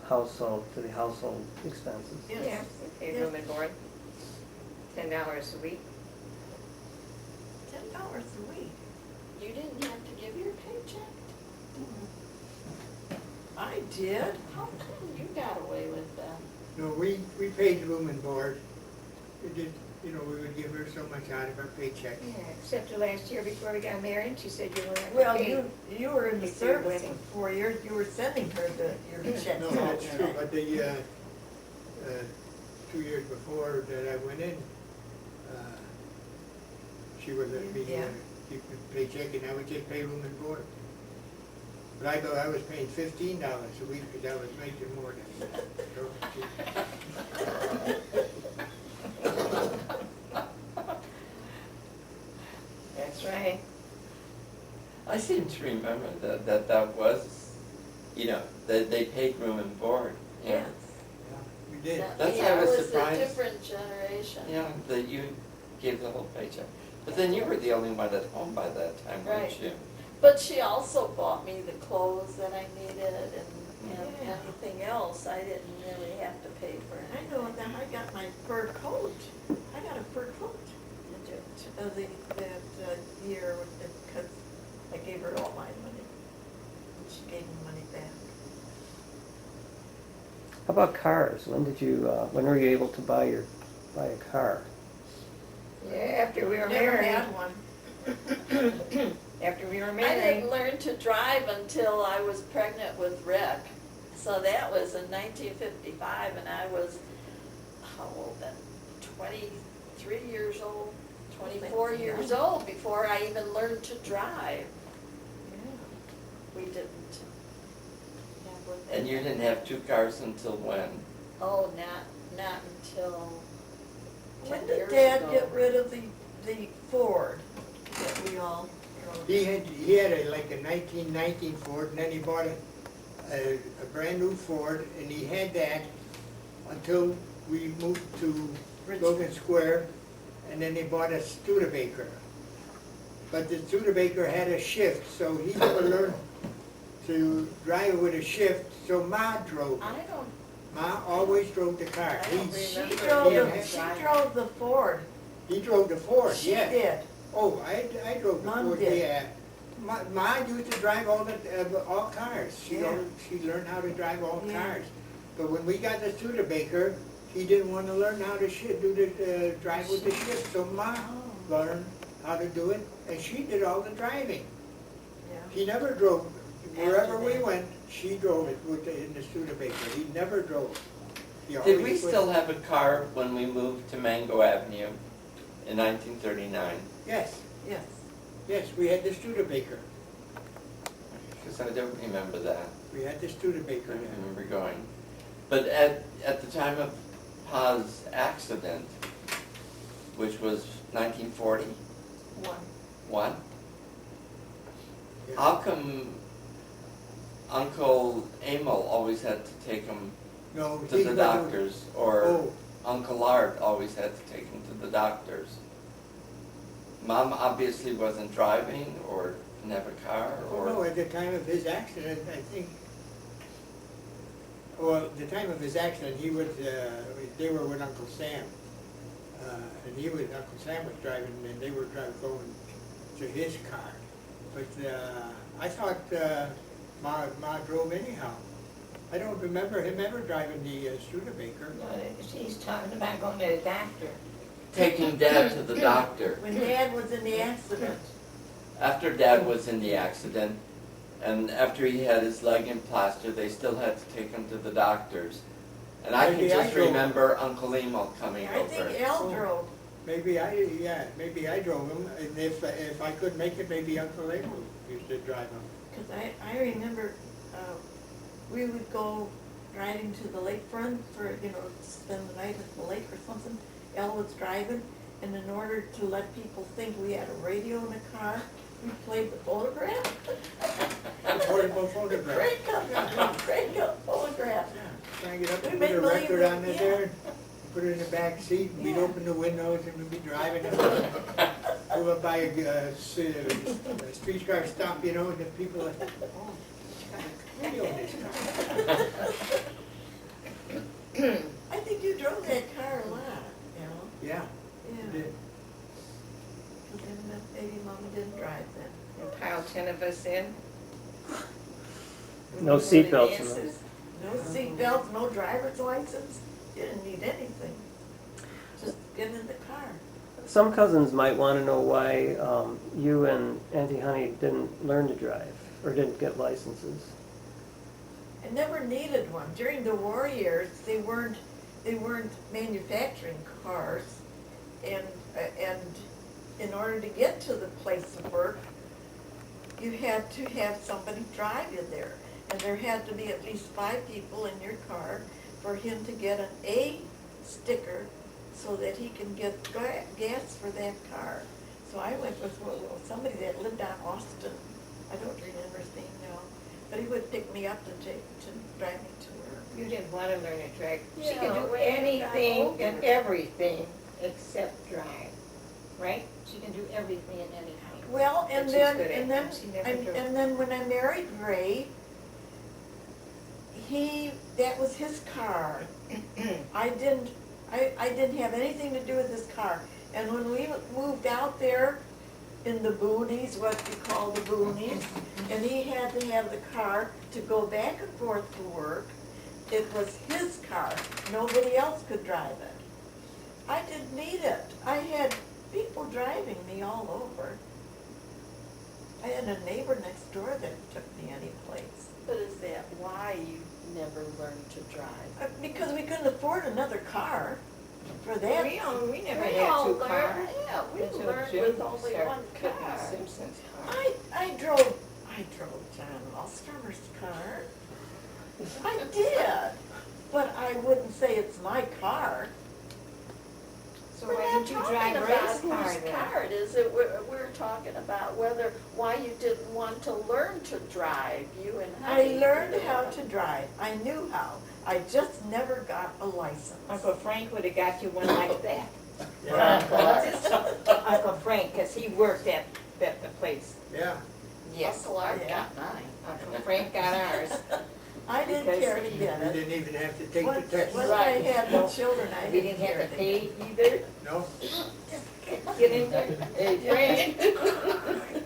[SPEAKER 4] household, to the household expenses?
[SPEAKER 3] Yeah,
[SPEAKER 7] Yes.
[SPEAKER 3] we paid room and board, $10 a week.
[SPEAKER 7] $10 a week.
[SPEAKER 8] You didn't have to give your paycheck?
[SPEAKER 7] I did.
[SPEAKER 8] How come you got away with that?
[SPEAKER 6] No, we paid room and board. We did, we would give her so much out of our paycheck.
[SPEAKER 3] Yeah, except the last year before we got married, she said you weren't
[SPEAKER 7] Well,
[SPEAKER 3] paid.
[SPEAKER 7] you were in the
[SPEAKER 3] If you're
[SPEAKER 7] service
[SPEAKER 3] winning.
[SPEAKER 7] for 4 years, you were sending her your checks.
[SPEAKER 6] No,
[SPEAKER 7] all
[SPEAKER 6] that's
[SPEAKER 7] the
[SPEAKER 6] true,
[SPEAKER 7] time.
[SPEAKER 6] but the 2 years before that I went in, she would let me
[SPEAKER 7] Yeah.
[SPEAKER 6] keep the paycheck, and I would just pay room and board. But I was paying $15 a week because I was making more than that.
[SPEAKER 3] That's right.
[SPEAKER 2] I seem to remember that was, you know, that they paid room and board. Yeah.
[SPEAKER 7] Yes.
[SPEAKER 6] We did.
[SPEAKER 2] That's why I
[SPEAKER 8] Yeah,
[SPEAKER 2] was
[SPEAKER 8] it was a
[SPEAKER 2] surprised.
[SPEAKER 8] different generation.
[SPEAKER 2] Yeah, that you gave the whole paycheck. But then you were the only one at home by that time, weren't
[SPEAKER 8] Right.
[SPEAKER 2] you?
[SPEAKER 8] But she also bought me the clothes that I needed and
[SPEAKER 7] Yeah.
[SPEAKER 8] anything else. I didn't really have to pay for
[SPEAKER 7] I
[SPEAKER 8] anything.
[SPEAKER 7] know that I got my fur coat. I got a fur coat
[SPEAKER 8] Did you?
[SPEAKER 7] that year because I gave her all my money. And she gave me money back.
[SPEAKER 4] How about cars? When were you able to buy a car?
[SPEAKER 3] Yeah, after we were
[SPEAKER 7] Never
[SPEAKER 3] married.
[SPEAKER 7] had one.
[SPEAKER 3] After we were
[SPEAKER 8] I
[SPEAKER 3] married.
[SPEAKER 8] didn't learn to drive until I was pregnant with Rick. So that was in 1955, and I was, how old then? 23 years old, 24 years old before I even learned to drive. We didn't. have one
[SPEAKER 2] And you
[SPEAKER 8] then.
[SPEAKER 2] didn't have two cars until when?
[SPEAKER 8] Oh, not until
[SPEAKER 7] When
[SPEAKER 8] 10
[SPEAKER 7] did
[SPEAKER 8] years
[SPEAKER 7] Dad
[SPEAKER 8] ago.
[SPEAKER 7] get rid of the Ford that we all drove?
[SPEAKER 6] He had like a 1919 Ford, and then he bought a brand new Ford, and he had that until we moved to Logan Square, and then he bought a Studebaker. But the Studebaker had a shift, so he never learned to drive with a shift, so Ma drove.
[SPEAKER 8] I don't,
[SPEAKER 6] Ma always drove the car.
[SPEAKER 8] I don't
[SPEAKER 6] He-
[SPEAKER 7] She
[SPEAKER 8] remember
[SPEAKER 7] drove
[SPEAKER 8] him
[SPEAKER 7] the, she
[SPEAKER 8] driving.
[SPEAKER 7] drove the Ford.
[SPEAKER 6] He drove the Ford,
[SPEAKER 7] She
[SPEAKER 6] yeah.
[SPEAKER 7] did.
[SPEAKER 6] Oh, I drove the
[SPEAKER 7] Mom
[SPEAKER 6] Ford,
[SPEAKER 7] did.
[SPEAKER 6] yeah. Ma used to drive all cars.
[SPEAKER 7] Yeah.
[SPEAKER 6] She learned how to drive all
[SPEAKER 7] Yeah.
[SPEAKER 6] cars. But when we got the Studebaker, he didn't want to learn how to drive with the shift. So Ma learned how to do it, and she did all the driving.
[SPEAKER 7] Yeah.
[SPEAKER 6] He never drove, wherever
[SPEAKER 7] After
[SPEAKER 6] we
[SPEAKER 7] that.
[SPEAKER 6] went, she drove it in the Studebaker. He never drove. He
[SPEAKER 2] Did we
[SPEAKER 6] always
[SPEAKER 2] still
[SPEAKER 6] was-
[SPEAKER 2] have a car when we moved to Mango Avenue in 1939?
[SPEAKER 6] Yes,
[SPEAKER 7] Yes.
[SPEAKER 6] yes, we had the Studebaker.
[SPEAKER 2] Because I don't remember that.
[SPEAKER 6] We had the
[SPEAKER 2] I
[SPEAKER 6] Studebaker
[SPEAKER 2] don't
[SPEAKER 6] then.
[SPEAKER 2] remember going. But at the time of Pa's accident, which was 1940,
[SPEAKER 7] One.
[SPEAKER 6] Yeah.
[SPEAKER 2] how come Uncle Emil always had to take him
[SPEAKER 6] No,
[SPEAKER 2] to
[SPEAKER 6] he
[SPEAKER 2] the
[SPEAKER 6] wasn't-
[SPEAKER 2] doctors, or
[SPEAKER 6] Oh,
[SPEAKER 2] Uncle Art always had to take him to the doctors? Mom obviously wasn't driving, or didn't have a car,
[SPEAKER 6] oh no,
[SPEAKER 2] or...
[SPEAKER 6] at the time of his accident, I think, well, the time of his accident, he was, they were with Uncle Sam. And Uncle Sam was driving, and they were going to his car. But, I thought, Ma drove anyhow. I don't remember him ever driving the Studebaker.
[SPEAKER 3] She's talking about going to the doctor.
[SPEAKER 2] Taking Dad to the doctor.
[SPEAKER 7] When Dad was in the accident.
[SPEAKER 2] After Dad was in the accident, and after he had his leg in plaster, they still had to take him to the doctors. And I can
[SPEAKER 6] Maybe I
[SPEAKER 2] just
[SPEAKER 6] drove.
[SPEAKER 2] remember Uncle Emil coming
[SPEAKER 7] I
[SPEAKER 2] over.
[SPEAKER 7] think Al drove.
[SPEAKER 6] Maybe I drove him, and if I could make it, maybe Uncle Abel used to drive him.
[SPEAKER 7] Because I remember, we would go driving to the lakefront for, to spend the night at the lake or something. Al was driving, and in order to let people think we had a radio in the car, we played the phonograph.
[SPEAKER 6] Portable photograph.
[SPEAKER 7] Crank up phonograph.
[SPEAKER 6] Crank it up
[SPEAKER 7] We
[SPEAKER 6] and
[SPEAKER 7] made
[SPEAKER 6] put a
[SPEAKER 7] believe
[SPEAKER 6] record
[SPEAKER 7] that-
[SPEAKER 6] on it
[SPEAKER 7] yeah.
[SPEAKER 6] there, put it in the back seat, and we'd
[SPEAKER 7] Yeah.
[SPEAKER 6] open the windows and we'd be driving. Go up by a streetcar stop, and the people are, oh, she's got a radio in this car.
[SPEAKER 7] I think you drove that car a lot, Al.
[SPEAKER 6] Yeah,
[SPEAKER 7] Yeah.
[SPEAKER 6] we did.
[SPEAKER 7] But then maybe Mama didn't drive then.
[SPEAKER 3] And pile 10 of us in.
[SPEAKER 4] No seatbelts in
[SPEAKER 3] Dances.
[SPEAKER 7] No seatbelts, no driver's license, you didn't need anything. Just get in the car.
[SPEAKER 4] Some cousins might want to know why you and Auntie Honey didn't learn to drive or didn't get licenses.
[SPEAKER 7] I never needed one. During the war years, they weren't manufacturing cars, and in order to get to the place of work, you had to have somebody drive you there, and there had to be at least 5 people in your car for him to get an A sticker so that he can get gas for that car. So I went with somebody that lived on Austin I don't remember his name now, but he would pick me up to drive me to work.
[SPEAKER 3] You didn't want to learn to drive. She
[SPEAKER 8] Yeah,
[SPEAKER 3] can do
[SPEAKER 8] when you got
[SPEAKER 3] anything and
[SPEAKER 8] older.
[SPEAKER 3] everything except drive, right? She can do everything and anything.
[SPEAKER 7] Well, and
[SPEAKER 3] But she's
[SPEAKER 7] then,
[SPEAKER 3] good at
[SPEAKER 7] and then,
[SPEAKER 3] it. She never drove.
[SPEAKER 7] and then when I married Ray, that was his car. I didn't have anything to do with his car. And when we moved out there in the boonies, what we call the boonies, and he had to have the car to go back and forth to work, it was his car. Nobody else could drive it. I didn't need it. I had people driving me all over. I had a neighbor next door that took me any place.
[SPEAKER 8] But is that why you never learned to drive?
[SPEAKER 7] Because we couldn't afford another car for that.
[SPEAKER 3] We never
[SPEAKER 8] We
[SPEAKER 3] had
[SPEAKER 8] all
[SPEAKER 3] two
[SPEAKER 8] learned,
[SPEAKER 3] cars.
[SPEAKER 8] yeah, we
[SPEAKER 3] Until
[SPEAKER 8] learned
[SPEAKER 3] Jim
[SPEAKER 8] with only
[SPEAKER 3] started
[SPEAKER 8] one
[SPEAKER 3] cooking
[SPEAKER 8] car.
[SPEAKER 3] Simpson's car.
[SPEAKER 7] I drove John Ostrommer's car. I did, but I wouldn't say it's my car.
[SPEAKER 3] So
[SPEAKER 8] We're
[SPEAKER 3] why
[SPEAKER 8] not
[SPEAKER 3] didn't you
[SPEAKER 8] talking
[SPEAKER 3] drive
[SPEAKER 8] about
[SPEAKER 3] Ray's car
[SPEAKER 8] whose
[SPEAKER 3] then?
[SPEAKER 8] car it is. We're talking about why you didn't want to learn to drive, you and
[SPEAKER 7] I
[SPEAKER 8] Honey.
[SPEAKER 7] learned how to drive. I knew how. I just never got a license.
[SPEAKER 3] Uncle Frank would have got you one like that.
[SPEAKER 6] Yeah,
[SPEAKER 3] Uncle Frank, because he worked at the place.
[SPEAKER 6] yeah.
[SPEAKER 3] Yes.
[SPEAKER 8] Uncle Art
[SPEAKER 7] Yeah.
[SPEAKER 8] got mine.
[SPEAKER 3] Uncle Frank got ours.
[SPEAKER 7] I didn't
[SPEAKER 3] Because
[SPEAKER 7] care to
[SPEAKER 6] You
[SPEAKER 7] get it.
[SPEAKER 6] didn't even have to take the
[SPEAKER 7] Once
[SPEAKER 6] test.
[SPEAKER 7] once I had the children, I
[SPEAKER 3] We
[SPEAKER 7] didn't
[SPEAKER 3] didn't
[SPEAKER 7] care
[SPEAKER 3] have to
[SPEAKER 7] to get it.
[SPEAKER 3] pay either.
[SPEAKER 6] No?
[SPEAKER 3] Get in there. Hey, Frank.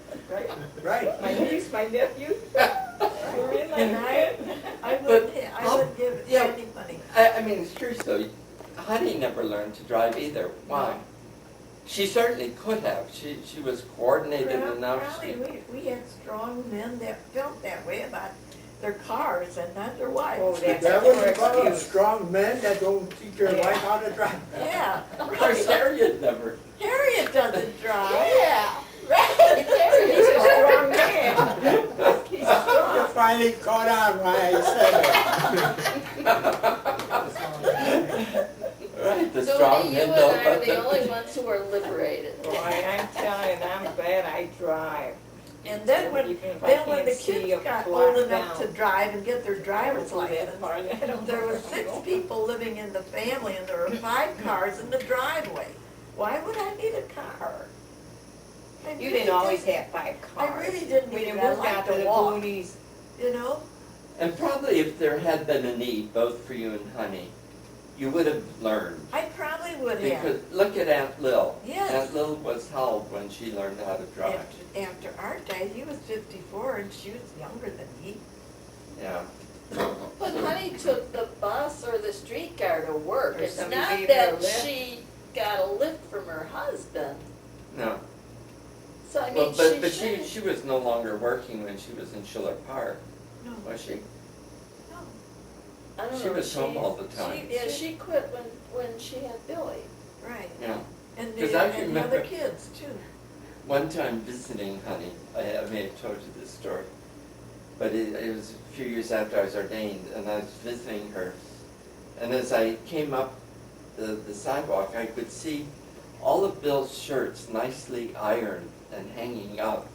[SPEAKER 6] Right.
[SPEAKER 3] My niece, my nephew. We're in like
[SPEAKER 7] And
[SPEAKER 3] that.
[SPEAKER 7] I wouldn't give
[SPEAKER 2] Yeah.
[SPEAKER 7] any money.
[SPEAKER 2] I mean, it's true, so Honey never learned to drive either. Why? She certainly could have. She was coordinated enough.
[SPEAKER 7] Probably, we had strong men that felt that way about their cars and not their wives.
[SPEAKER 3] Oh, that's
[SPEAKER 6] That
[SPEAKER 3] your
[SPEAKER 6] was about
[SPEAKER 3] excuse.
[SPEAKER 6] strong men that don't teach their wife how to drive.
[SPEAKER 7] Yeah,
[SPEAKER 2] Of course,
[SPEAKER 7] right.
[SPEAKER 2] Harriet never.
[SPEAKER 7] Harriet doesn't drive.
[SPEAKER 8] Yeah, right, there
[SPEAKER 3] He's
[SPEAKER 8] you
[SPEAKER 3] a
[SPEAKER 8] go.
[SPEAKER 3] strong man. He's
[SPEAKER 6] You
[SPEAKER 3] strong.
[SPEAKER 6] finally caught on why I said
[SPEAKER 2] Right, the
[SPEAKER 8] So
[SPEAKER 2] strong
[SPEAKER 8] you
[SPEAKER 2] men
[SPEAKER 8] and
[SPEAKER 2] know
[SPEAKER 8] I are
[SPEAKER 2] about
[SPEAKER 8] the only ones who are liberated.
[SPEAKER 3] Boy, I'm telling you, I'm glad I drive.
[SPEAKER 7] And then when,
[SPEAKER 3] Even if I
[SPEAKER 7] then when the
[SPEAKER 3] can't see
[SPEAKER 7] kids
[SPEAKER 3] a
[SPEAKER 7] got
[SPEAKER 3] block
[SPEAKER 7] old enough
[SPEAKER 3] down.
[SPEAKER 7] to drive and get their driver's
[SPEAKER 3] I don't go that
[SPEAKER 7] license,
[SPEAKER 3] far. I don't
[SPEAKER 7] there
[SPEAKER 3] know.
[SPEAKER 7] were 6 people living in the family and there were 5 cars in the driveway. Why would I need a car? I
[SPEAKER 3] You
[SPEAKER 7] really
[SPEAKER 3] didn't always have 5 cars.
[SPEAKER 7] I really didn't
[SPEAKER 3] We
[SPEAKER 7] need
[SPEAKER 3] didn't
[SPEAKER 7] it. I
[SPEAKER 3] move out
[SPEAKER 7] liked
[SPEAKER 3] to
[SPEAKER 7] to
[SPEAKER 3] the
[SPEAKER 7] walk,
[SPEAKER 3] boonies.
[SPEAKER 7] you know?
[SPEAKER 2] And probably if there had been a need, both for you and Honey, you would have learned.
[SPEAKER 7] I probably would have.
[SPEAKER 2] Because look at Aunt Lil.
[SPEAKER 7] Yes.
[SPEAKER 2] Aunt Lil was how old when she learned how to drive?
[SPEAKER 7] After Art died, he was 54 and she was younger than he.
[SPEAKER 2] Yeah.
[SPEAKER 8] But Honey took the bus or the streetcar to work.
[SPEAKER 3] Or
[SPEAKER 8] It's
[SPEAKER 3] somebody
[SPEAKER 8] not
[SPEAKER 3] gave her a
[SPEAKER 8] that
[SPEAKER 3] lift.
[SPEAKER 8] she got a lift from her husband.
[SPEAKER 2] No.
[SPEAKER 8] So I
[SPEAKER 2] Well,
[SPEAKER 8] mean,
[SPEAKER 2] but
[SPEAKER 8] she
[SPEAKER 2] she
[SPEAKER 8] should.
[SPEAKER 2] was no longer working when she was in Schiller Park,
[SPEAKER 7] No,
[SPEAKER 2] was she?
[SPEAKER 7] no.
[SPEAKER 8] I don't
[SPEAKER 2] She
[SPEAKER 8] know,
[SPEAKER 2] was home all the time.
[SPEAKER 8] Yeah, she quit when she had Billy.
[SPEAKER 7] Right.
[SPEAKER 2] Yeah.
[SPEAKER 7] And
[SPEAKER 2] 'Cause
[SPEAKER 7] the,
[SPEAKER 2] I
[SPEAKER 7] and the
[SPEAKER 2] remember-
[SPEAKER 7] other kids too.
[SPEAKER 2] One time visiting Honey, I may have told you this story, but it was a few years after I was ordained, and I was visiting her. And as I came up the sidewalk, I could see all of Bill's shirts nicely ironed and hanging up.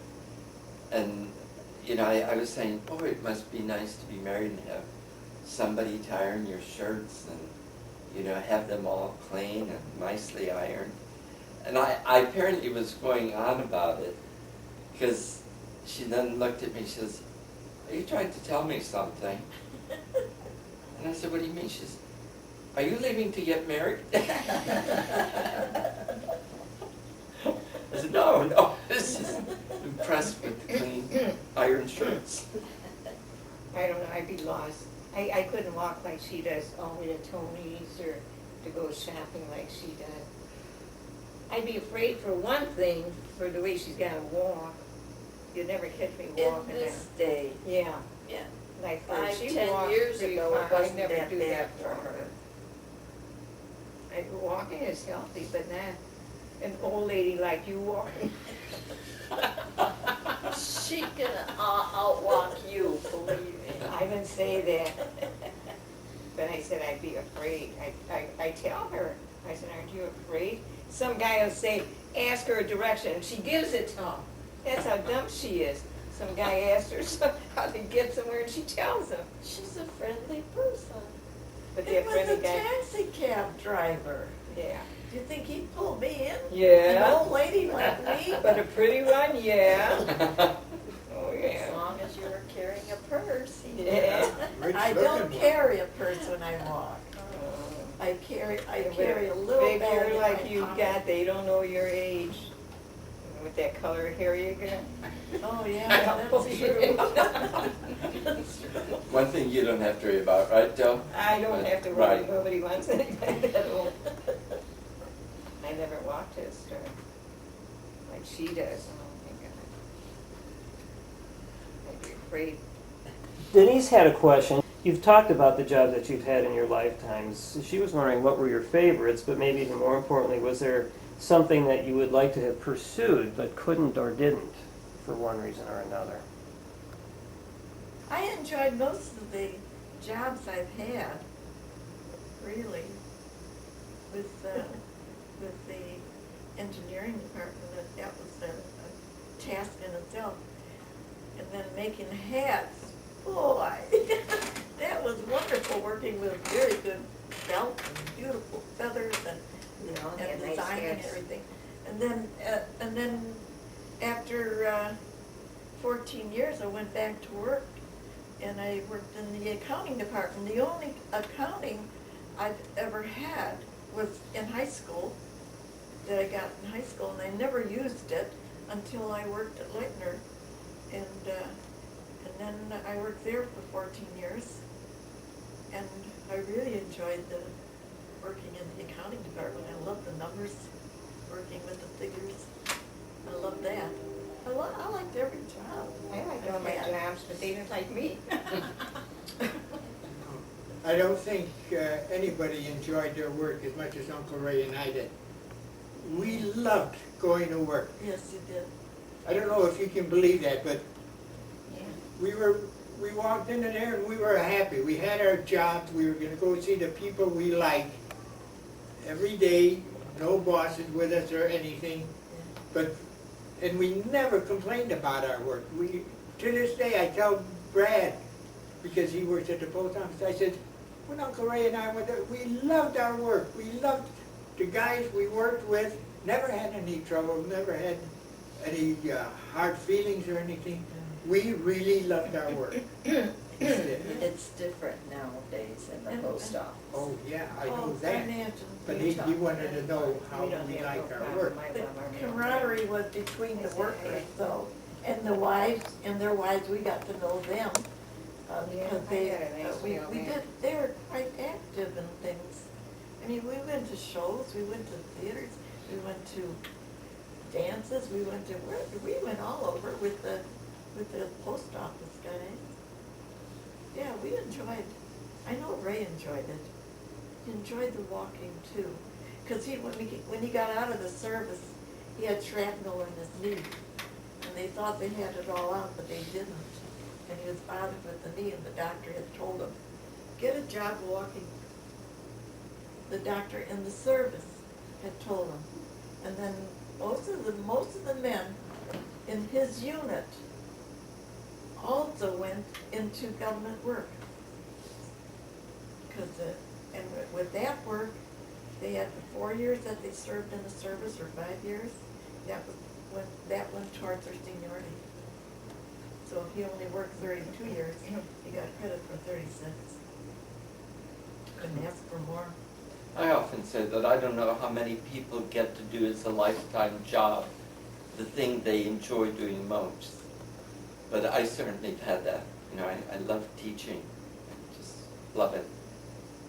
[SPEAKER 2] And, you know, I was saying, oh, it must be nice to be married and have somebody to iron your shirts and, you know, have them all clean and nicely ironed. And I apparently was going on about it, because she then looked at me, she says, are you trying to tell me something? And I said, what do you mean? She says, are you leaving to get married? I said, no, I was just impressed with the clean iron shirts.
[SPEAKER 3] I don't know, I'd be lost. I couldn't walk like she does, all the way to Tony's or to go shopping like she does. I'd be afraid for one thing, for the way she's gotta walk. You'd never catch me
[SPEAKER 8] In
[SPEAKER 3] walking there.
[SPEAKER 8] this day,
[SPEAKER 3] Yeah,
[SPEAKER 8] yeah.
[SPEAKER 3] like
[SPEAKER 8] 5,
[SPEAKER 3] she
[SPEAKER 8] 10
[SPEAKER 3] walks
[SPEAKER 8] years
[SPEAKER 3] pretty
[SPEAKER 8] ago, it
[SPEAKER 3] far. I'd
[SPEAKER 8] wasn't
[SPEAKER 3] never
[SPEAKER 8] that
[SPEAKER 3] do
[SPEAKER 8] bad
[SPEAKER 3] that
[SPEAKER 8] for her.
[SPEAKER 3] Walking is healthy, but not an old lady like you walking.
[SPEAKER 8] She can outwalk you, believe me.
[SPEAKER 3] I didn't say that, but I said I'd be afraid. I tell her, I said, aren't you afraid? Some guy will say, ask her a direction, and she gives it to him. That's how dumb she is. Some guy asked her how to get somewhere, and she tells him.
[SPEAKER 8] She's a friendly person.
[SPEAKER 3] But
[SPEAKER 7] It
[SPEAKER 3] that
[SPEAKER 7] was a
[SPEAKER 3] friendly guy,
[SPEAKER 7] taxi cab driver.
[SPEAKER 3] yeah.
[SPEAKER 7] Do you think he'd pull me in? An
[SPEAKER 3] Yeah,
[SPEAKER 7] old lady like me?
[SPEAKER 3] but a pretty one, yeah. Oh,
[SPEAKER 8] As
[SPEAKER 3] yeah.
[SPEAKER 8] long as you were carrying a purse. he
[SPEAKER 3] Yeah.
[SPEAKER 6] Rich
[SPEAKER 7] I
[SPEAKER 6] looking
[SPEAKER 7] don't
[SPEAKER 6] one.
[SPEAKER 7] carry a purse when I walk. I carry a little bag
[SPEAKER 3] Figure
[SPEAKER 7] in
[SPEAKER 3] like
[SPEAKER 7] my
[SPEAKER 3] you
[SPEAKER 7] pocket.
[SPEAKER 3] got, they don't know your age. With that color of hair you got.
[SPEAKER 7] Oh, yeah, that's true.
[SPEAKER 2] One thing you don't have to worry about, right, Joe?
[SPEAKER 3] I don't have to worry,
[SPEAKER 2] Right.
[SPEAKER 3] nobody wants anybody that old. I never walked his her like she does, oh my God. I'd be afraid.
[SPEAKER 4] Denise had a question. You've talked about the jobs that you've had in your lifetimes. She was wondering what were your favorites, but maybe even more importantly, was there something that you would like to have pursued but couldn't or didn't for one reason or another?
[SPEAKER 7] I enjoyed most of the jobs I've had, really, with the engineering department. That was a task in itself. And then making hats, boy, that was wonderful, working with very good felt and beautiful feathers and
[SPEAKER 3] You know, they had
[SPEAKER 7] and
[SPEAKER 3] nice
[SPEAKER 7] design and
[SPEAKER 3] hats.
[SPEAKER 7] everything. And then after 14 years, I went back to work, and I worked in the accounting department. The only accounting I've ever had was in high school, that I got in high school, and I never used it until I worked at Leitner. And then I worked there for 14 years, and I really enjoyed working in the accounting department. I love the numbers, working with the figures. I love that. I liked every job.
[SPEAKER 3] I liked all my jobs, but they didn't like me.
[SPEAKER 6] I don't think anybody enjoyed their work as much as Uncle Ray and I did. We loved going to work.
[SPEAKER 7] Yes, you did.
[SPEAKER 6] I don't know if you can believe that, but
[SPEAKER 3] Yeah.
[SPEAKER 6] we walked into there and we were happy. We had our jobs. We were gonna go see the people we liked every day, no bosses with us or anything. And we never complained about our work. To this day, I tell Brad, because he works at the post office, I said, when Uncle Ray and I were there, we loved our work. We loved the guys we worked with, never had any trouble, never had any hard feelings or anything. We really loved our work.
[SPEAKER 8] It's different nowadays in the post office.
[SPEAKER 6] Oh, yeah, I know
[SPEAKER 7] Oh,
[SPEAKER 6] that.
[SPEAKER 7] imagine.
[SPEAKER 6] But he wanted to know how
[SPEAKER 3] We don't
[SPEAKER 6] we
[SPEAKER 3] have
[SPEAKER 6] like
[SPEAKER 3] no
[SPEAKER 6] our
[SPEAKER 3] problem.
[SPEAKER 6] work.
[SPEAKER 3] I
[SPEAKER 7] The
[SPEAKER 3] love our man.
[SPEAKER 7] camaraderie was between the workers, though, and the wives, and their wives, we got to know them. Because
[SPEAKER 3] I had a nice
[SPEAKER 7] we
[SPEAKER 3] male man.
[SPEAKER 7] did, they were quite active in things. I mean, we went to shows, we went to theaters, we went to dances, we went all over with the post office guys. Yeah, we enjoyed, I know Ray enjoyed it. He enjoyed the walking too. Because when he got out of the service, he had shrapnel in his knee. And they thought they had it all out, but they didn't. And he was bothered with the knee, and the doctor had told him, get a job walking. The doctor in the service had told him. And then most of the men in his unit also went into government work. And with that work, they had the 4 years that they served in the service, or 5 years, that went towards their seniority. So if he only worked 32 years, he got credit for 36. Couldn't ask for more.
[SPEAKER 2] I often say that I don't know how many people get to do as a lifetime job the thing they enjoy doing most. But I certainly have had that. You know, I love teaching. I just love it.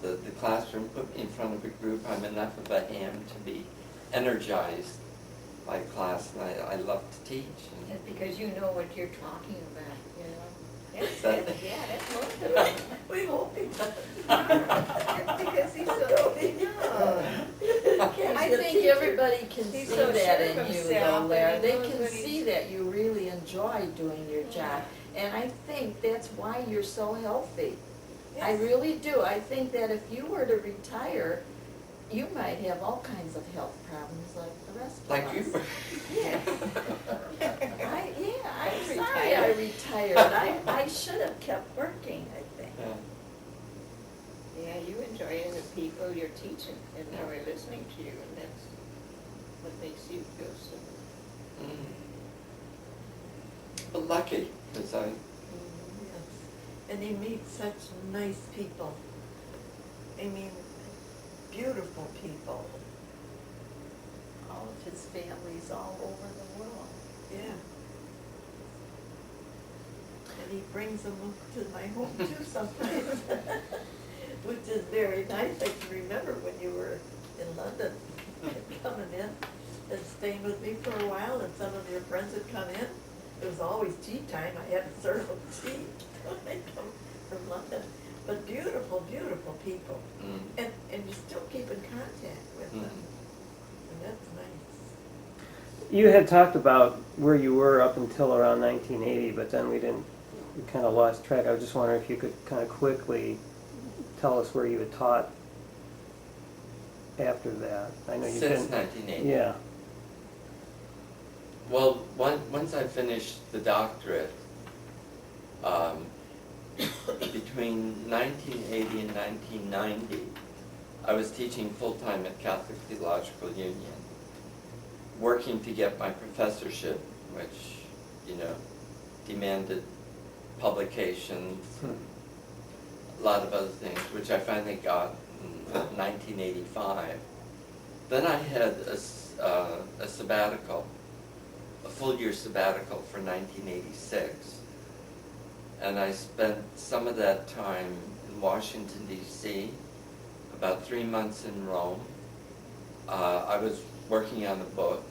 [SPEAKER 2] The classroom put me in front of a group. I'm enough of a ham to be energized by class, and I love to teach. And
[SPEAKER 3] That's because you know what you're talking about, you know?
[SPEAKER 2] That-
[SPEAKER 3] Yeah, that's most of it.
[SPEAKER 7] We hope he does.
[SPEAKER 3] Because he's so,
[SPEAKER 8] I think everybody can see
[SPEAKER 3] He's so
[SPEAKER 8] that
[SPEAKER 3] sure
[SPEAKER 8] in
[SPEAKER 3] of
[SPEAKER 8] you
[SPEAKER 3] himself
[SPEAKER 8] though, Larry.
[SPEAKER 3] and
[SPEAKER 8] They
[SPEAKER 3] he knows
[SPEAKER 8] can
[SPEAKER 3] what
[SPEAKER 8] see
[SPEAKER 3] he's-
[SPEAKER 8] that you really enjoy doing your job. And I think that's why you're so healthy. I really do. I think that if you were to retire, you might have all kinds of health problems like the rest of us.
[SPEAKER 2] like you.
[SPEAKER 8] Yeah. I sorry I retired. I should have kept working, I think.
[SPEAKER 2] Yeah.
[SPEAKER 3] Yeah, you enjoy the people you're teaching, enjoy listening to you, and that's what makes you feel so.
[SPEAKER 2] But lucky, because I,
[SPEAKER 7] Yes. And he meets such nice people. I mean, beautiful people.
[SPEAKER 8] All of his family's all over the world.
[SPEAKER 7] Yeah. And he brings them up to my home too sometimes, which is very nice. I can remember when you were in London, coming in and staying with me for a while, and some of your friends had come in. It was always tea time. I had to serve them tea when they come from London. But beautiful, beautiful people. And you still keep in contact with them. And that's nice.
[SPEAKER 4] You had talked about where you were up until around 1980, but then we kind of lost track. I was just wondering if you could kind of quickly tell us where you had taught after that. I know you've
[SPEAKER 2] since
[SPEAKER 4] been.
[SPEAKER 2] 1980.
[SPEAKER 4] Yeah.
[SPEAKER 2] Well, once I finished the doctorate, between 1980 and 1990, I was teaching full-time at Catholic Theological Union, working to get my professorship, which, demanded publications, a lot of other things, which I finally got in 1985. Then I had a sabbatical, a full year sabbatical for 1986. And I spent some of that time in Washington, D.C., about 3 months in Rome. I was working on a book,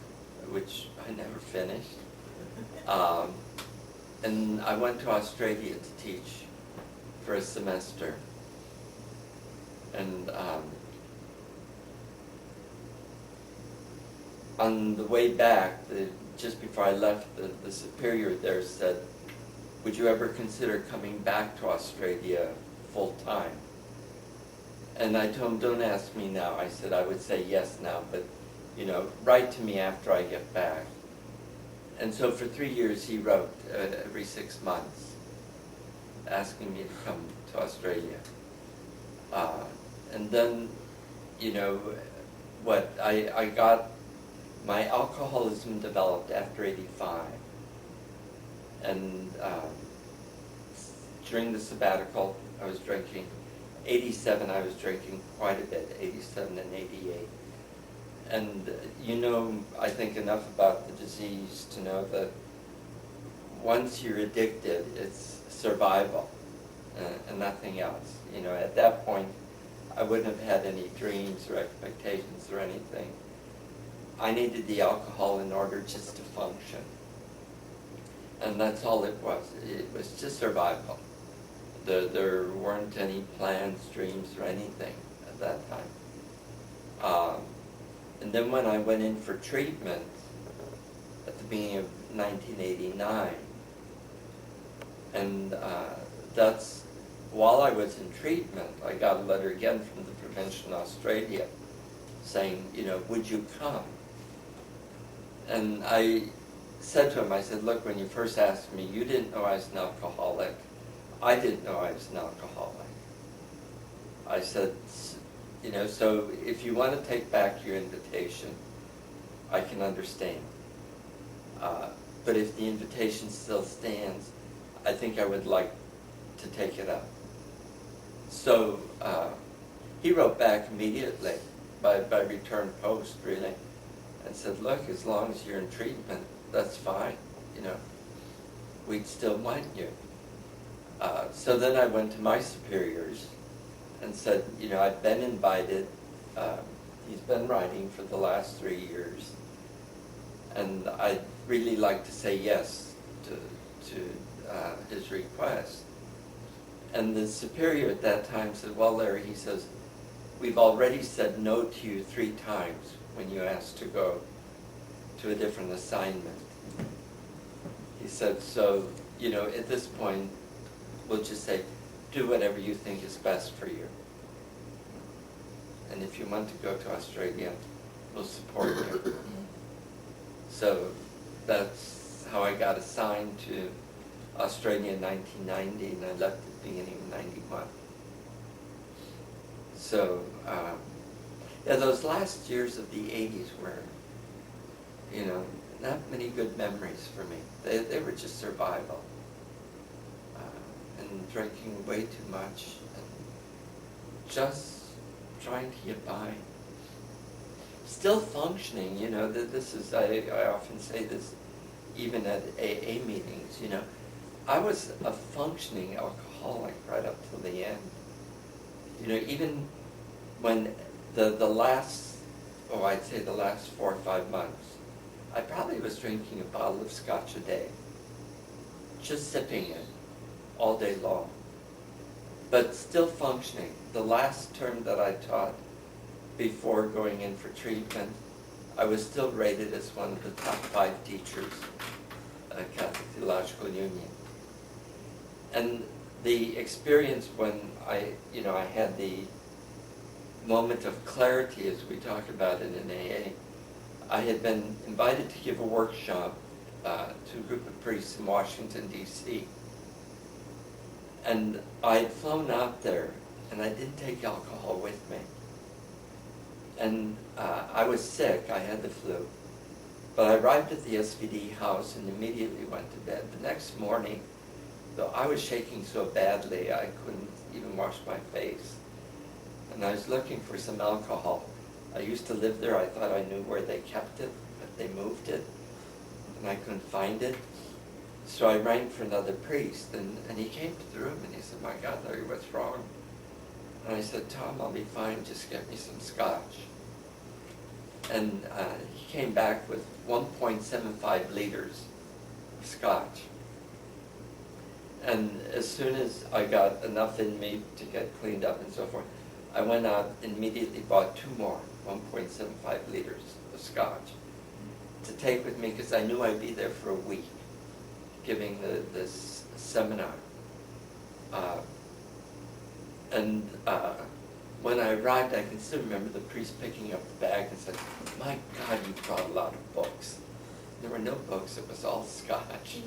[SPEAKER 2] which I never finished. And I went to Australia to teach for a semester. And on the way back, just before I left, the superior there said, "Would you ever consider coming back to Australia full time?" And I told him, "Don't ask me now." I said, "I would say yes now, but write to me after I get back." And so for 3 years he wrote every 6 months, asking me to come to Australia. And then, I got, my alcoholism developed after 85. And during the sabbatical, I was drinking. 87, I was drinking quite a bit, 87 and 88. And I think enough about the disease to know that once you're addicted, it's survival and nothing else. At that point, I wouldn't have had any dreams or expectations or anything. I needed the alcohol in order just to function. And that's all it was. It was just survival. There weren't any plans, dreams, or anything at that time. And then when I went in for treatment at the beginning of 1989, and that's, while I was in treatment, I got a letter again from the Prevention Australia saying, "Would you come?" And I said to him, I said, "Look, when you first asked me, you didn't know I was an alcoholic. I didn't know I was an alcoholic." I said, "So if you want to take back your invitation, I can understand. But if the invitation still stands, I think I would like to take it up." So he wrote back immediately by return post, really, and said, "Look, as long as you're in treatment, that's fine. We'd still want you." So then I went to my superiors and said, "I've been invited. He's been writing for the last 3 years, and I'd really like to say yes to his request." And the superior at that time said, "Well, Larry," he says, "we've already said no to you 3 times when you asked to go to a different assignment." He said, "So, at this point, we'll just say, do whatever you think is best for you. And if you want to go to Australia, we'll support you." So that's how I got assigned to Australia in 1990, and I left at the beginning of 91. So, yeah, those last years of the 80s were, you know, not many good memories for me. They were just survival. And drinking way too much, and just trying to get by. Still functioning, you know, this is, I often say this even at AA meetings, you know. I was a functioning alcoholic right up till the end. You know, even when the last, I'd say the last 4 or 5 months, I probably was drinking a bottle of scotch a day. Just sipping it all day long. But still functioning. The last term that I taught before going in for treatment, I was still rated as one of the top 5 teachers at Catholic Theological Union. And the experience when I had the moment of clarity, as we talk about it in AA, I had been invited to give a workshop to a group of priests in Washington, D.C. And I had flown out there, and I didn't take alcohol with me. And I was sick, I had the flu. But I arrived at the SVD house and immediately went to bed. The next morning, though I was shaking so badly I couldn't even wash my face. And I was looking for some alcohol. I used to live there, I thought I knew where they kept it, but they moved it, and I couldn't find it. So I rang for another priest, and he came to the room and he said, "My God, Larry, what's wrong?" And I said, "Tom, I'll be fine, just get me some scotch." And he came back with 1.75 liters of scotch. And as soon as I got enough in me to get cleaned up and so forth, I went out and immediately bought 2 more 1.75 liters of scotch to take with me, because I knew I'd be there for a week giving this seminar. When I arrived, I can still remember the priest picking up the bag and said, "My God, you brought a lot of books." There were no books, it was all scotch.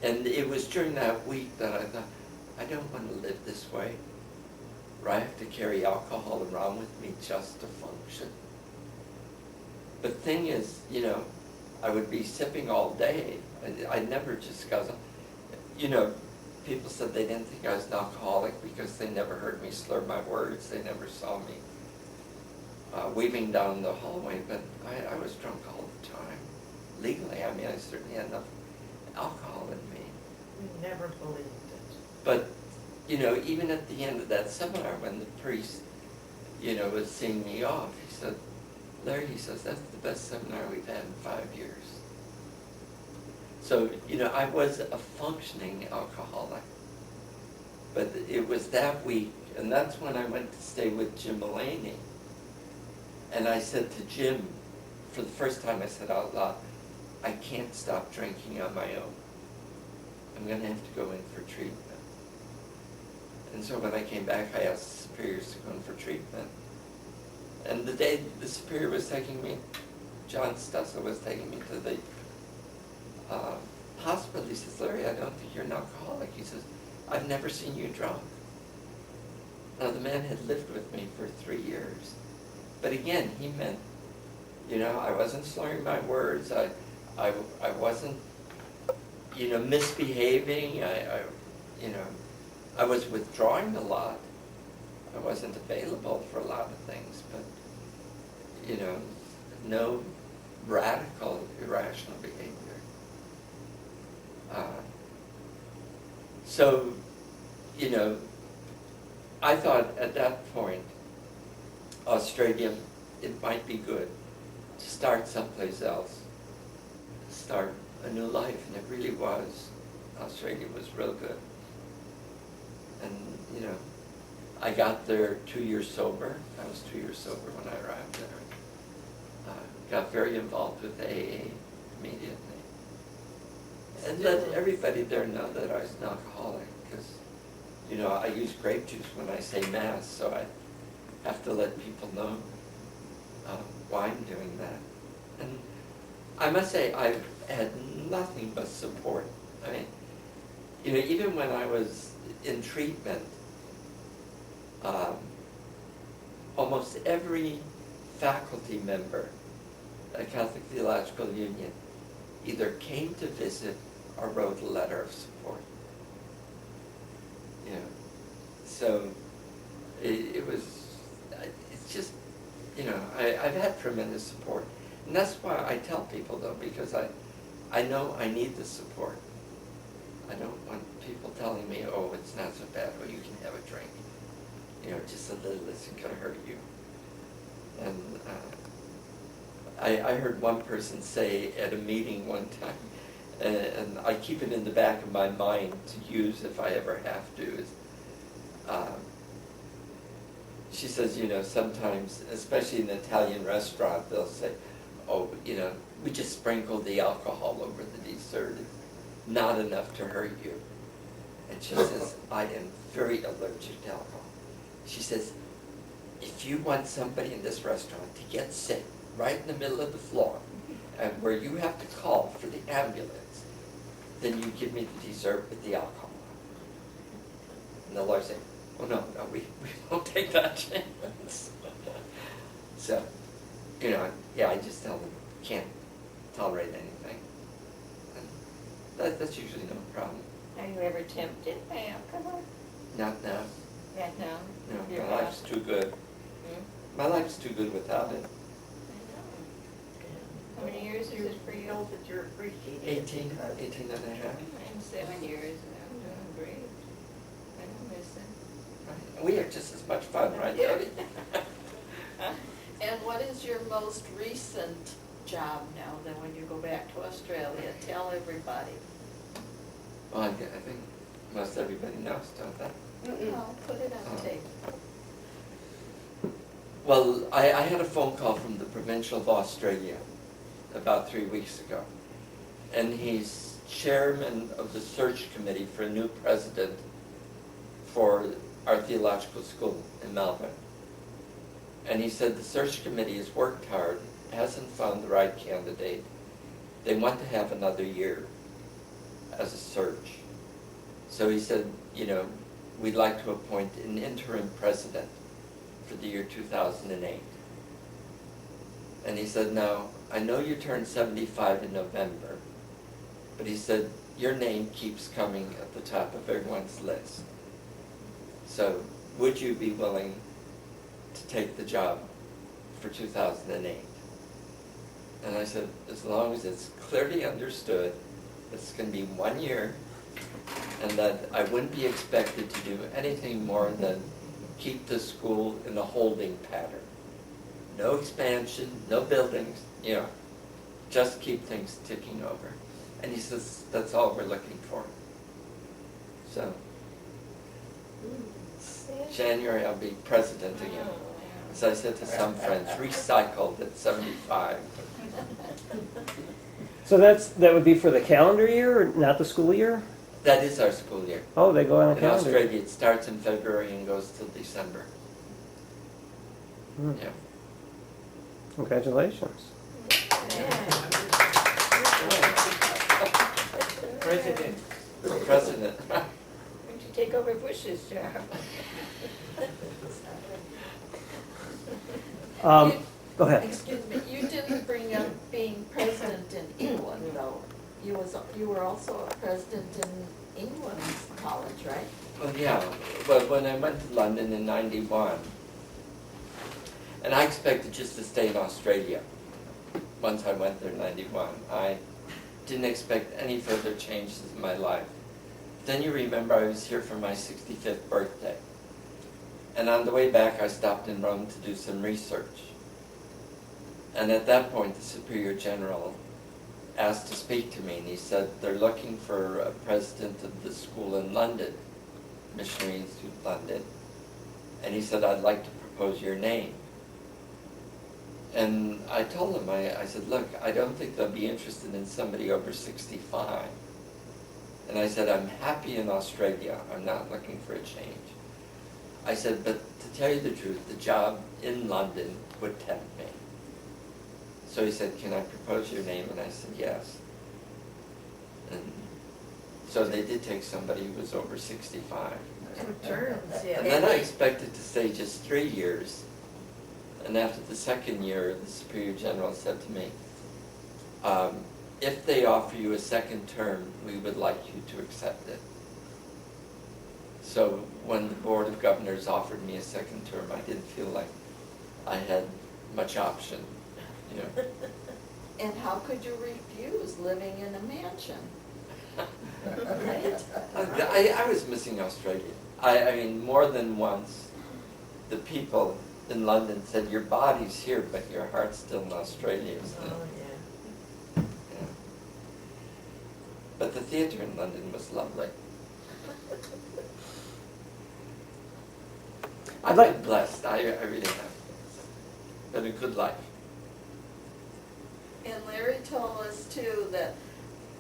[SPEAKER 2] And it was during that week that I thought, I don't want to live this way, where I have to carry alcohol around with me just to function. The thing is, you know, I would be sipping all day. I never just got, you know, people said they didn't think I was an alcoholic because they never heard me slur my words. They never saw me weaving down the hallway, but I was drunk all the time. Legally, I mean, I certainly had enough alcohol in me.
[SPEAKER 7] We never believed it.
[SPEAKER 2] But, you know, even at the end of that seminar, when the priest, you know, was seeing me off, he said, "Larry," he says, "that's the best seminar we've had in 5 years." So, you know, I was a functioning alcoholic. But it was that week, and that's when I went to stay with Jim Mulaney. And I said to Jim, for the first time I said out loud, "I can't stop drinking on my own. I'm going to have to go in for treatment." And so when I came back, I asked the superiors to go in for treatment. And the day the superior was taking me, John Stussel was taking me to the hospital, he says, "Larry, I don't think you're an alcoholic." He says, "I've never seen you drunk." Now, the man had lived with me for 3 years. But again, he meant, you know, I wasn't slurring my words. I wasn't, you know, misbehaving. You know, I was withdrawing a lot. I wasn't available for a lot of things, but, you know, no radical, irrational behavior. So, you know, I thought at that point, Australia, it might be good to start someplace else, start a new life, and it really was. Australia was real good. And, you know, I got there 2 years sober. I was 2 years sober when I arrived there. Got very involved with AA immediately. And let everybody there know that I was an alcoholic, because, you know, I use grape juice when I say Mass, so I have to let people know why I'm doing that. And I must say, I've had nothing but support. I mean, you know, even when I was in treatment, almost every faculty member at Catholic Theological Union either came to visit or wrote a letter of support. You know, so it was, it's just, you know, I've had tremendous support. And that's why I tell people though, because I know I need the support. I don't want people telling me, oh, it's not so bad, or you can have a drink. You know, just a little isn't gonna hurt you. And I heard one person say at a meeting one time, and I keep it in the back of my mind to use if I ever have to, is she says, you know, sometimes, especially in an Italian restaurant, they'll say, oh, you know, we just sprinkled the alcohol over the dessert. It's not enough to hurt you. And she says, I am very allergic to alcohol. She says, if you want somebody in this restaurant to get sick right in the middle of the floor, and where you have to call for the ambulance, then you give me the dessert with the alcohol. And the lawyer said, oh no, we won't take that chance. So, you know, yeah, I just tell them, can't tolerate anything. And that's usually no problem.
[SPEAKER 3] Are you ever tempted by alcohol?
[SPEAKER 2] Not now.
[SPEAKER 3] Right now?
[SPEAKER 2] No,
[SPEAKER 3] You're
[SPEAKER 2] my life's too good.
[SPEAKER 3] Hmm?
[SPEAKER 2] My life's too good without it.
[SPEAKER 3] How many years is it for you?
[SPEAKER 7] Know that you're appreciated.
[SPEAKER 2] 18 and a half.
[SPEAKER 3] I'm 7 years and I'm doing great. I don't miss it.
[SPEAKER 2] Right. We have just as much fun, right, Jody?
[SPEAKER 8] And what is your most recent job now, then when you go back to Australia? Tell everybody.
[SPEAKER 2] Well, I think most everybody knows, don't they?
[SPEAKER 8] No, put it on the tape.
[SPEAKER 2] Well, I had a phone call from the Provincial of Australia about 3 weeks ago. And he's chairman of the search committee for a new president for our theological school in Melbourne. And he said the search committee has worked hard, hasn't found the right candidate. They want to have another year as a search. So he said, you know, we'd like to appoint an interim president for the year 2008. And he said, now, I know you turned 75 in November, but he said, your name keeps coming at the top of everyone's list. So would you be willing to take the job for 2008? And I said, as long as it's clearly understood, it's going to be 1 year, and that I wouldn't be expected to do anything more than keep the school in a holding pattern. No expansion, no buildings, you know, just keep things ticking over. And he says, that's all we're looking for. So, January I'll be president again. As I said to some friends, recycled at 75.
[SPEAKER 4] So that would be for the calendar year, not the school year?
[SPEAKER 2] That is our school year.
[SPEAKER 4] Oh, they go on a
[SPEAKER 2] In
[SPEAKER 4] calendar.
[SPEAKER 2] Australia, it starts in February and goes till December.
[SPEAKER 4] Hmm.
[SPEAKER 2] Yeah.
[SPEAKER 4] Congratulations.
[SPEAKER 6] President.
[SPEAKER 2] President.
[SPEAKER 3] Why don't you take over Bush's job?
[SPEAKER 4] Go ahead.
[SPEAKER 8] Excuse me, you didn't bring up being president in England, though. You were also a president in England's college, right?
[SPEAKER 2] Well, yeah. Well, when I went to London in '91, and I expected just to stay in Australia once I went there in '91. I didn't expect any further changes in my life. Then you remember I was here for my 65th birthday. And on the way back, I stopped in Rome to do some research. And at that point, the Superior General asked to speak to me, and he said, they're looking for a president of the school in London, Missionary Institute London. And he said, I'd like to propose your name. And I told him, I said, look, I don't think they'll be interested in somebody over 65. And I said, I'm happy in Australia. I'm not looking for a change. I said, but to tell you the truth, the job in London would tempt me. So he said, can I propose your name? And I said, yes. And so they did take somebody who was over 65.
[SPEAKER 7] 2 terms, yeah.
[SPEAKER 2] And then I expected to stay just 3 years. And after the second year, the Superior General said to me, if they offer you a second term, we would like you to accept it. So when the Board of Governors offered me a second term, I didn't feel like I had much option, you know.
[SPEAKER 8] And how could you refuse living in a mansion? Right?
[SPEAKER 2] I was missing Australia. I mean, more than once, the people in London said, your body's here, but your heart's still in Australia.
[SPEAKER 7] Oh, yeah.
[SPEAKER 2] Yeah. But the theater in London was lovely. I've been blessed. I really have. Been a good life.
[SPEAKER 8] And Larry told us too that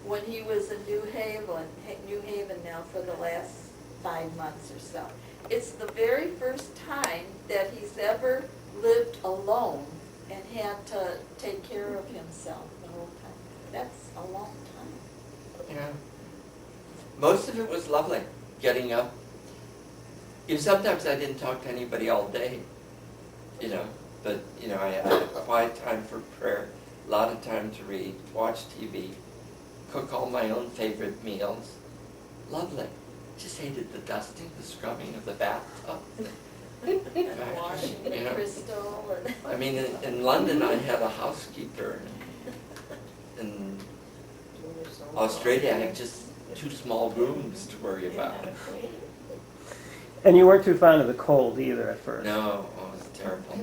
[SPEAKER 8] when he was in New Haven now for the last 5 months or so, it's the very first time that he's ever lived alone and had to take care of himself the whole time. That's a long time.
[SPEAKER 2] Yeah. Most of it was lovely. Getting up. You know, sometimes I didn't talk to anybody all day, you know, but, you know, I had quiet time for prayer, a lot of time to read, watch TV, cook all my own favorite meals. Lovely. Just hated the dusting, the scrubbing of the bathtub.
[SPEAKER 8] Washing the
[SPEAKER 2] You know,
[SPEAKER 8] crystal and.
[SPEAKER 2] I mean, in London I had a housekeeper. In Australia I had just 2 small rooms to worry about.
[SPEAKER 4] And you weren't too fond of the cold either at first.
[SPEAKER 2] No, oh, it was terrible.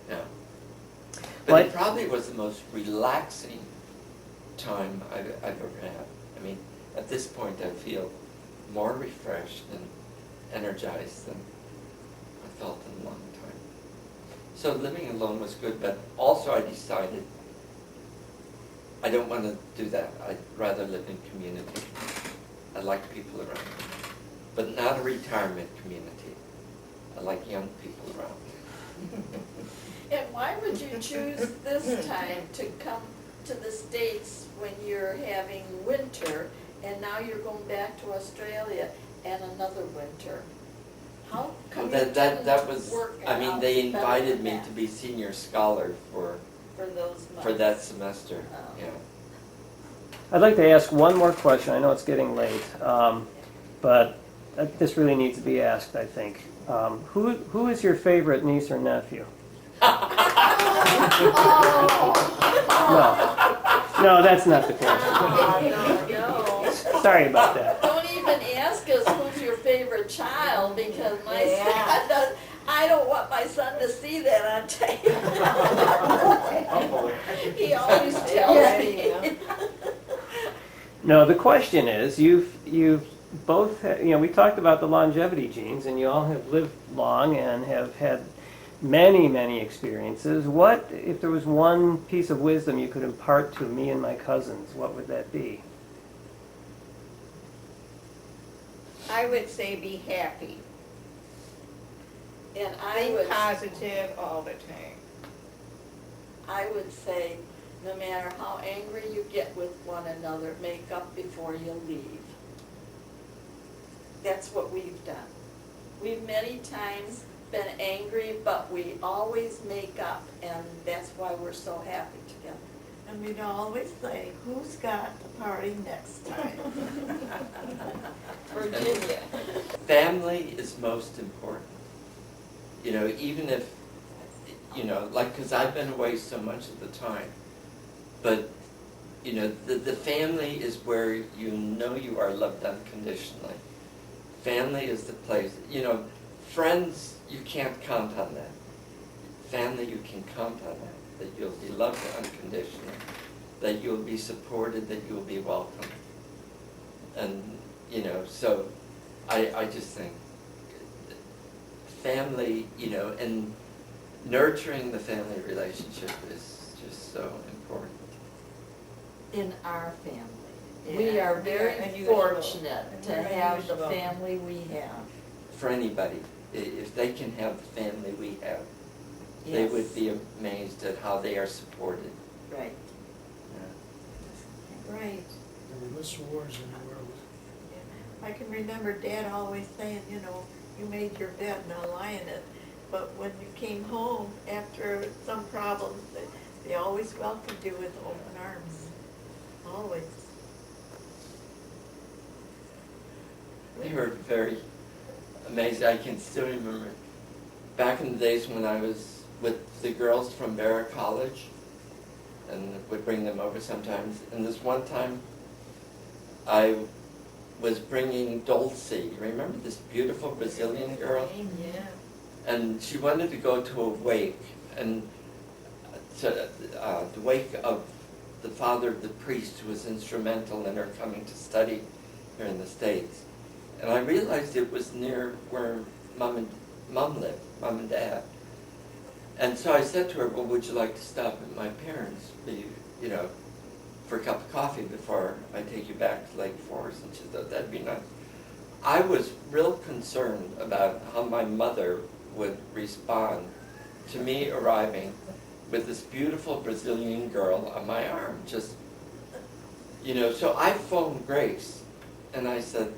[SPEAKER 2] No. But
[SPEAKER 4] What?
[SPEAKER 2] it probably was the most relaxing time I've ever had. I mean, at this point I feel more refreshed and energized than I felt in a long time. So living alone was good, but also I decided I don't want to do that. I'd rather live in community. I like people around me. But not a retirement community. I like young people around.
[SPEAKER 8] And why would you choose this time to come to the States when you're having winter, and now you're going back to Australia and another winter? How come
[SPEAKER 2] Well,
[SPEAKER 8] it
[SPEAKER 2] that
[SPEAKER 8] didn't
[SPEAKER 2] was,
[SPEAKER 8] work
[SPEAKER 2] I mean,
[SPEAKER 8] out
[SPEAKER 2] they
[SPEAKER 8] better
[SPEAKER 2] invited
[SPEAKER 8] than
[SPEAKER 2] me
[SPEAKER 8] that
[SPEAKER 2] to be senior scholar for
[SPEAKER 8] those months?
[SPEAKER 2] that semester,
[SPEAKER 8] Oh.
[SPEAKER 2] yeah.
[SPEAKER 4] I'd like to ask one more question. I know it's getting late, but this really needs to be asked, I think. Who is your favorite niece or nephew? No, that's not the question.
[SPEAKER 8] No.
[SPEAKER 4] Sorry about that.
[SPEAKER 8] Don't even ask us who's your favorite child, because my
[SPEAKER 7] Yeah.
[SPEAKER 8] son does, I don't want my son to see that on tape. He always tells me.
[SPEAKER 4] No, the question is, you've both, we talked about the longevity genes, and you all have lived long and have had many, many experiences. What, if there was one piece of wisdom you could impart to me and my cousins, what would that be?
[SPEAKER 3] I would say be happy.
[SPEAKER 8] And
[SPEAKER 3] Think positive all the time.
[SPEAKER 8] I would say, no matter how angry you get with one another, make up before you leave. That's what we've done. We've many times been angry, but we always make up, and that's why we're so happy together.
[SPEAKER 7] And we'd always say, who's got the party next time?
[SPEAKER 8] Virginia.
[SPEAKER 2] Family is most important. You know, even if, you know, like, because I've been away so much of the time, but, you know, the family is where you know you are loved unconditionally. Family is the place, you know, friends, you can't count on that. Family, you can count on that you'll be loved unconditionally, that you'll be supported, that you'll be welcomed. And, you know, so I just think family, you know, and nurturing the family relationship is just so important.
[SPEAKER 8] In our family.
[SPEAKER 3] Yeah,
[SPEAKER 8] We are
[SPEAKER 3] we are
[SPEAKER 8] very
[SPEAKER 3] unusual.
[SPEAKER 8] fortunate to
[SPEAKER 3] Very
[SPEAKER 8] have the
[SPEAKER 3] unusual.
[SPEAKER 8] family we have.
[SPEAKER 2] For anybody, if they can have the family we have, they
[SPEAKER 7] Yes.
[SPEAKER 2] would be amazed at how they are supported.
[SPEAKER 7] Right, right.
[SPEAKER 1] There were less wars in the world.
[SPEAKER 7] I can remember Dad always saying, you know, you made your bed, now lie in it. But when you came home after some problems, they always welcomed you with open arms, always.
[SPEAKER 2] They were very amazing. I can still remember back in the days when I was with the girls from Barra College and would bring them over sometimes. And this one time I was bringing Dulce. Remember this beautiful Brazilian girl?
[SPEAKER 3] Yeah.
[SPEAKER 2] And she wanted to go to a wake, and to, the wake of the father of the priest who was instrumental in her coming to study here in the States. And I realized it was near where Mom lived, Mom and Dad. And so I said to her, well, would you like to stop at my parents', you know, for a cup of coffee before I take you back to Lake Forest? And she thought, that'd be nice. I was real concerned about how my mother would respond to me arriving with this beautiful Brazilian girl on my arm, just, you know, so I phoned Grace and I said,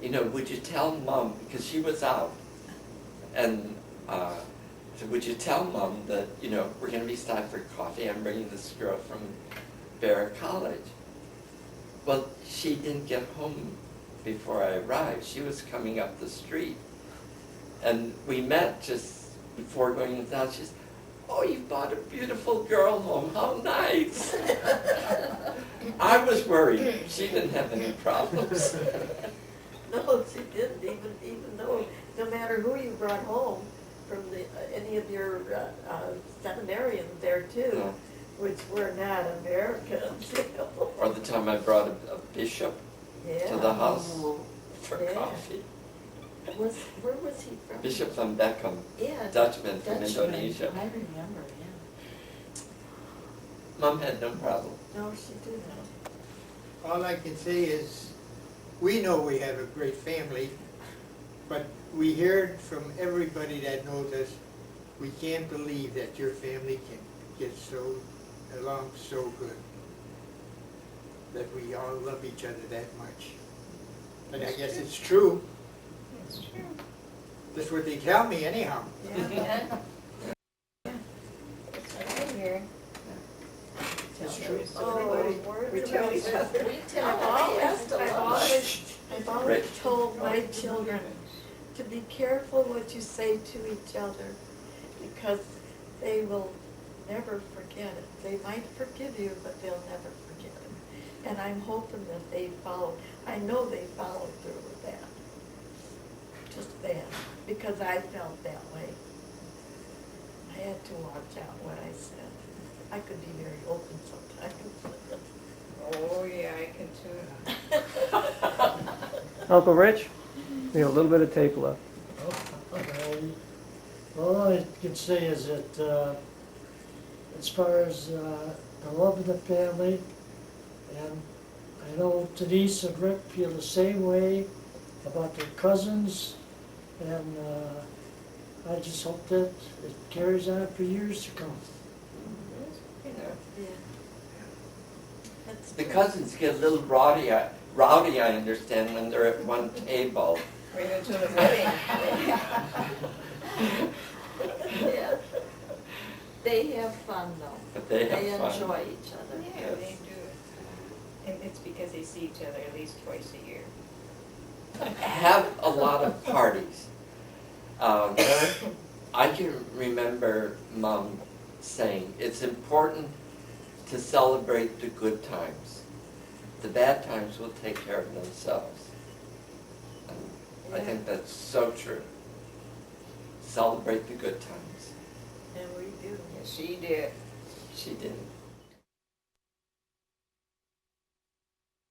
[SPEAKER 2] you know, would you tell Mom, because she was out, and so would you tell Mom that, you know, we're going to be stopped for coffee, I'm bringing this girl from Barra College. Well, she didn't get home before I arrived. She was coming up the street. And we met just before going into the house. She said, oh, you brought a beautiful girl home. How nice. I was worried. She didn't have any problems.
[SPEAKER 7] No, she didn't, even though, no matter who you brought home from any of your seminarians there too,
[SPEAKER 2] No.
[SPEAKER 7] which were not Americans, you know.
[SPEAKER 2] Or the time I brought a bishop to the house for
[SPEAKER 7] Yeah.
[SPEAKER 2] coffee.
[SPEAKER 8] Where was he from?
[SPEAKER 2] Bishop van Beckham,
[SPEAKER 8] Yeah.
[SPEAKER 2] Dutchman from
[SPEAKER 8] Dutchman.
[SPEAKER 2] Indonesia.
[SPEAKER 8] I remember, yeah.
[SPEAKER 2] Mom had no problem.
[SPEAKER 7] No, she didn't.
[SPEAKER 6] All I can say is, we know we have a great family, but we heard from everybody that knows us, we can't believe that your family can get so along so good. That we all love each other that much. And I guess it's true.
[SPEAKER 3] That's true.
[SPEAKER 6] That's what they tell me anyhow.
[SPEAKER 3] Yeah. That's what I hear.
[SPEAKER 6] It's true.
[SPEAKER 7] Oh, we tell each other.
[SPEAKER 8] We tell
[SPEAKER 7] I've
[SPEAKER 8] them
[SPEAKER 7] always,
[SPEAKER 8] a
[SPEAKER 7] I've always told my children to be careful what you say to each other, because they will never forget it. They might forgive you, but they'll never forget it. And I'm hoping that they follow, I know they followed through with that. Just that, because I felt that way. I had to watch out what I said. I could be very open sometimes.
[SPEAKER 3] Oh, yeah, I can too.
[SPEAKER 4] Uncle Rich, we have a little bit of tape left.
[SPEAKER 1] Okay. All I can say is that as far as the love of the family, and I know Denise and Rick feel the same way about their cousins, and I just hope that it carries on for years to come.
[SPEAKER 2] You know,
[SPEAKER 7] Yeah. That's
[SPEAKER 2] the
[SPEAKER 7] true.
[SPEAKER 2] cousins get a little rowdy, I understand, when they're at one table.
[SPEAKER 3] Bring them to the wedding.
[SPEAKER 8] Yeah. They have fun though.
[SPEAKER 2] But they have fun.
[SPEAKER 8] enjoy each other.
[SPEAKER 3] Yeah, they do. And it's because they see each other at least twice a year.
[SPEAKER 2] Have a lot of parties. I can remember Mom saying, it's important to celebrate the good times. The bad times will take care of themselves. And I think that's so true. Celebrate the good times.
[SPEAKER 7] And we do.
[SPEAKER 3] Yeah, she did.
[SPEAKER 2] She did.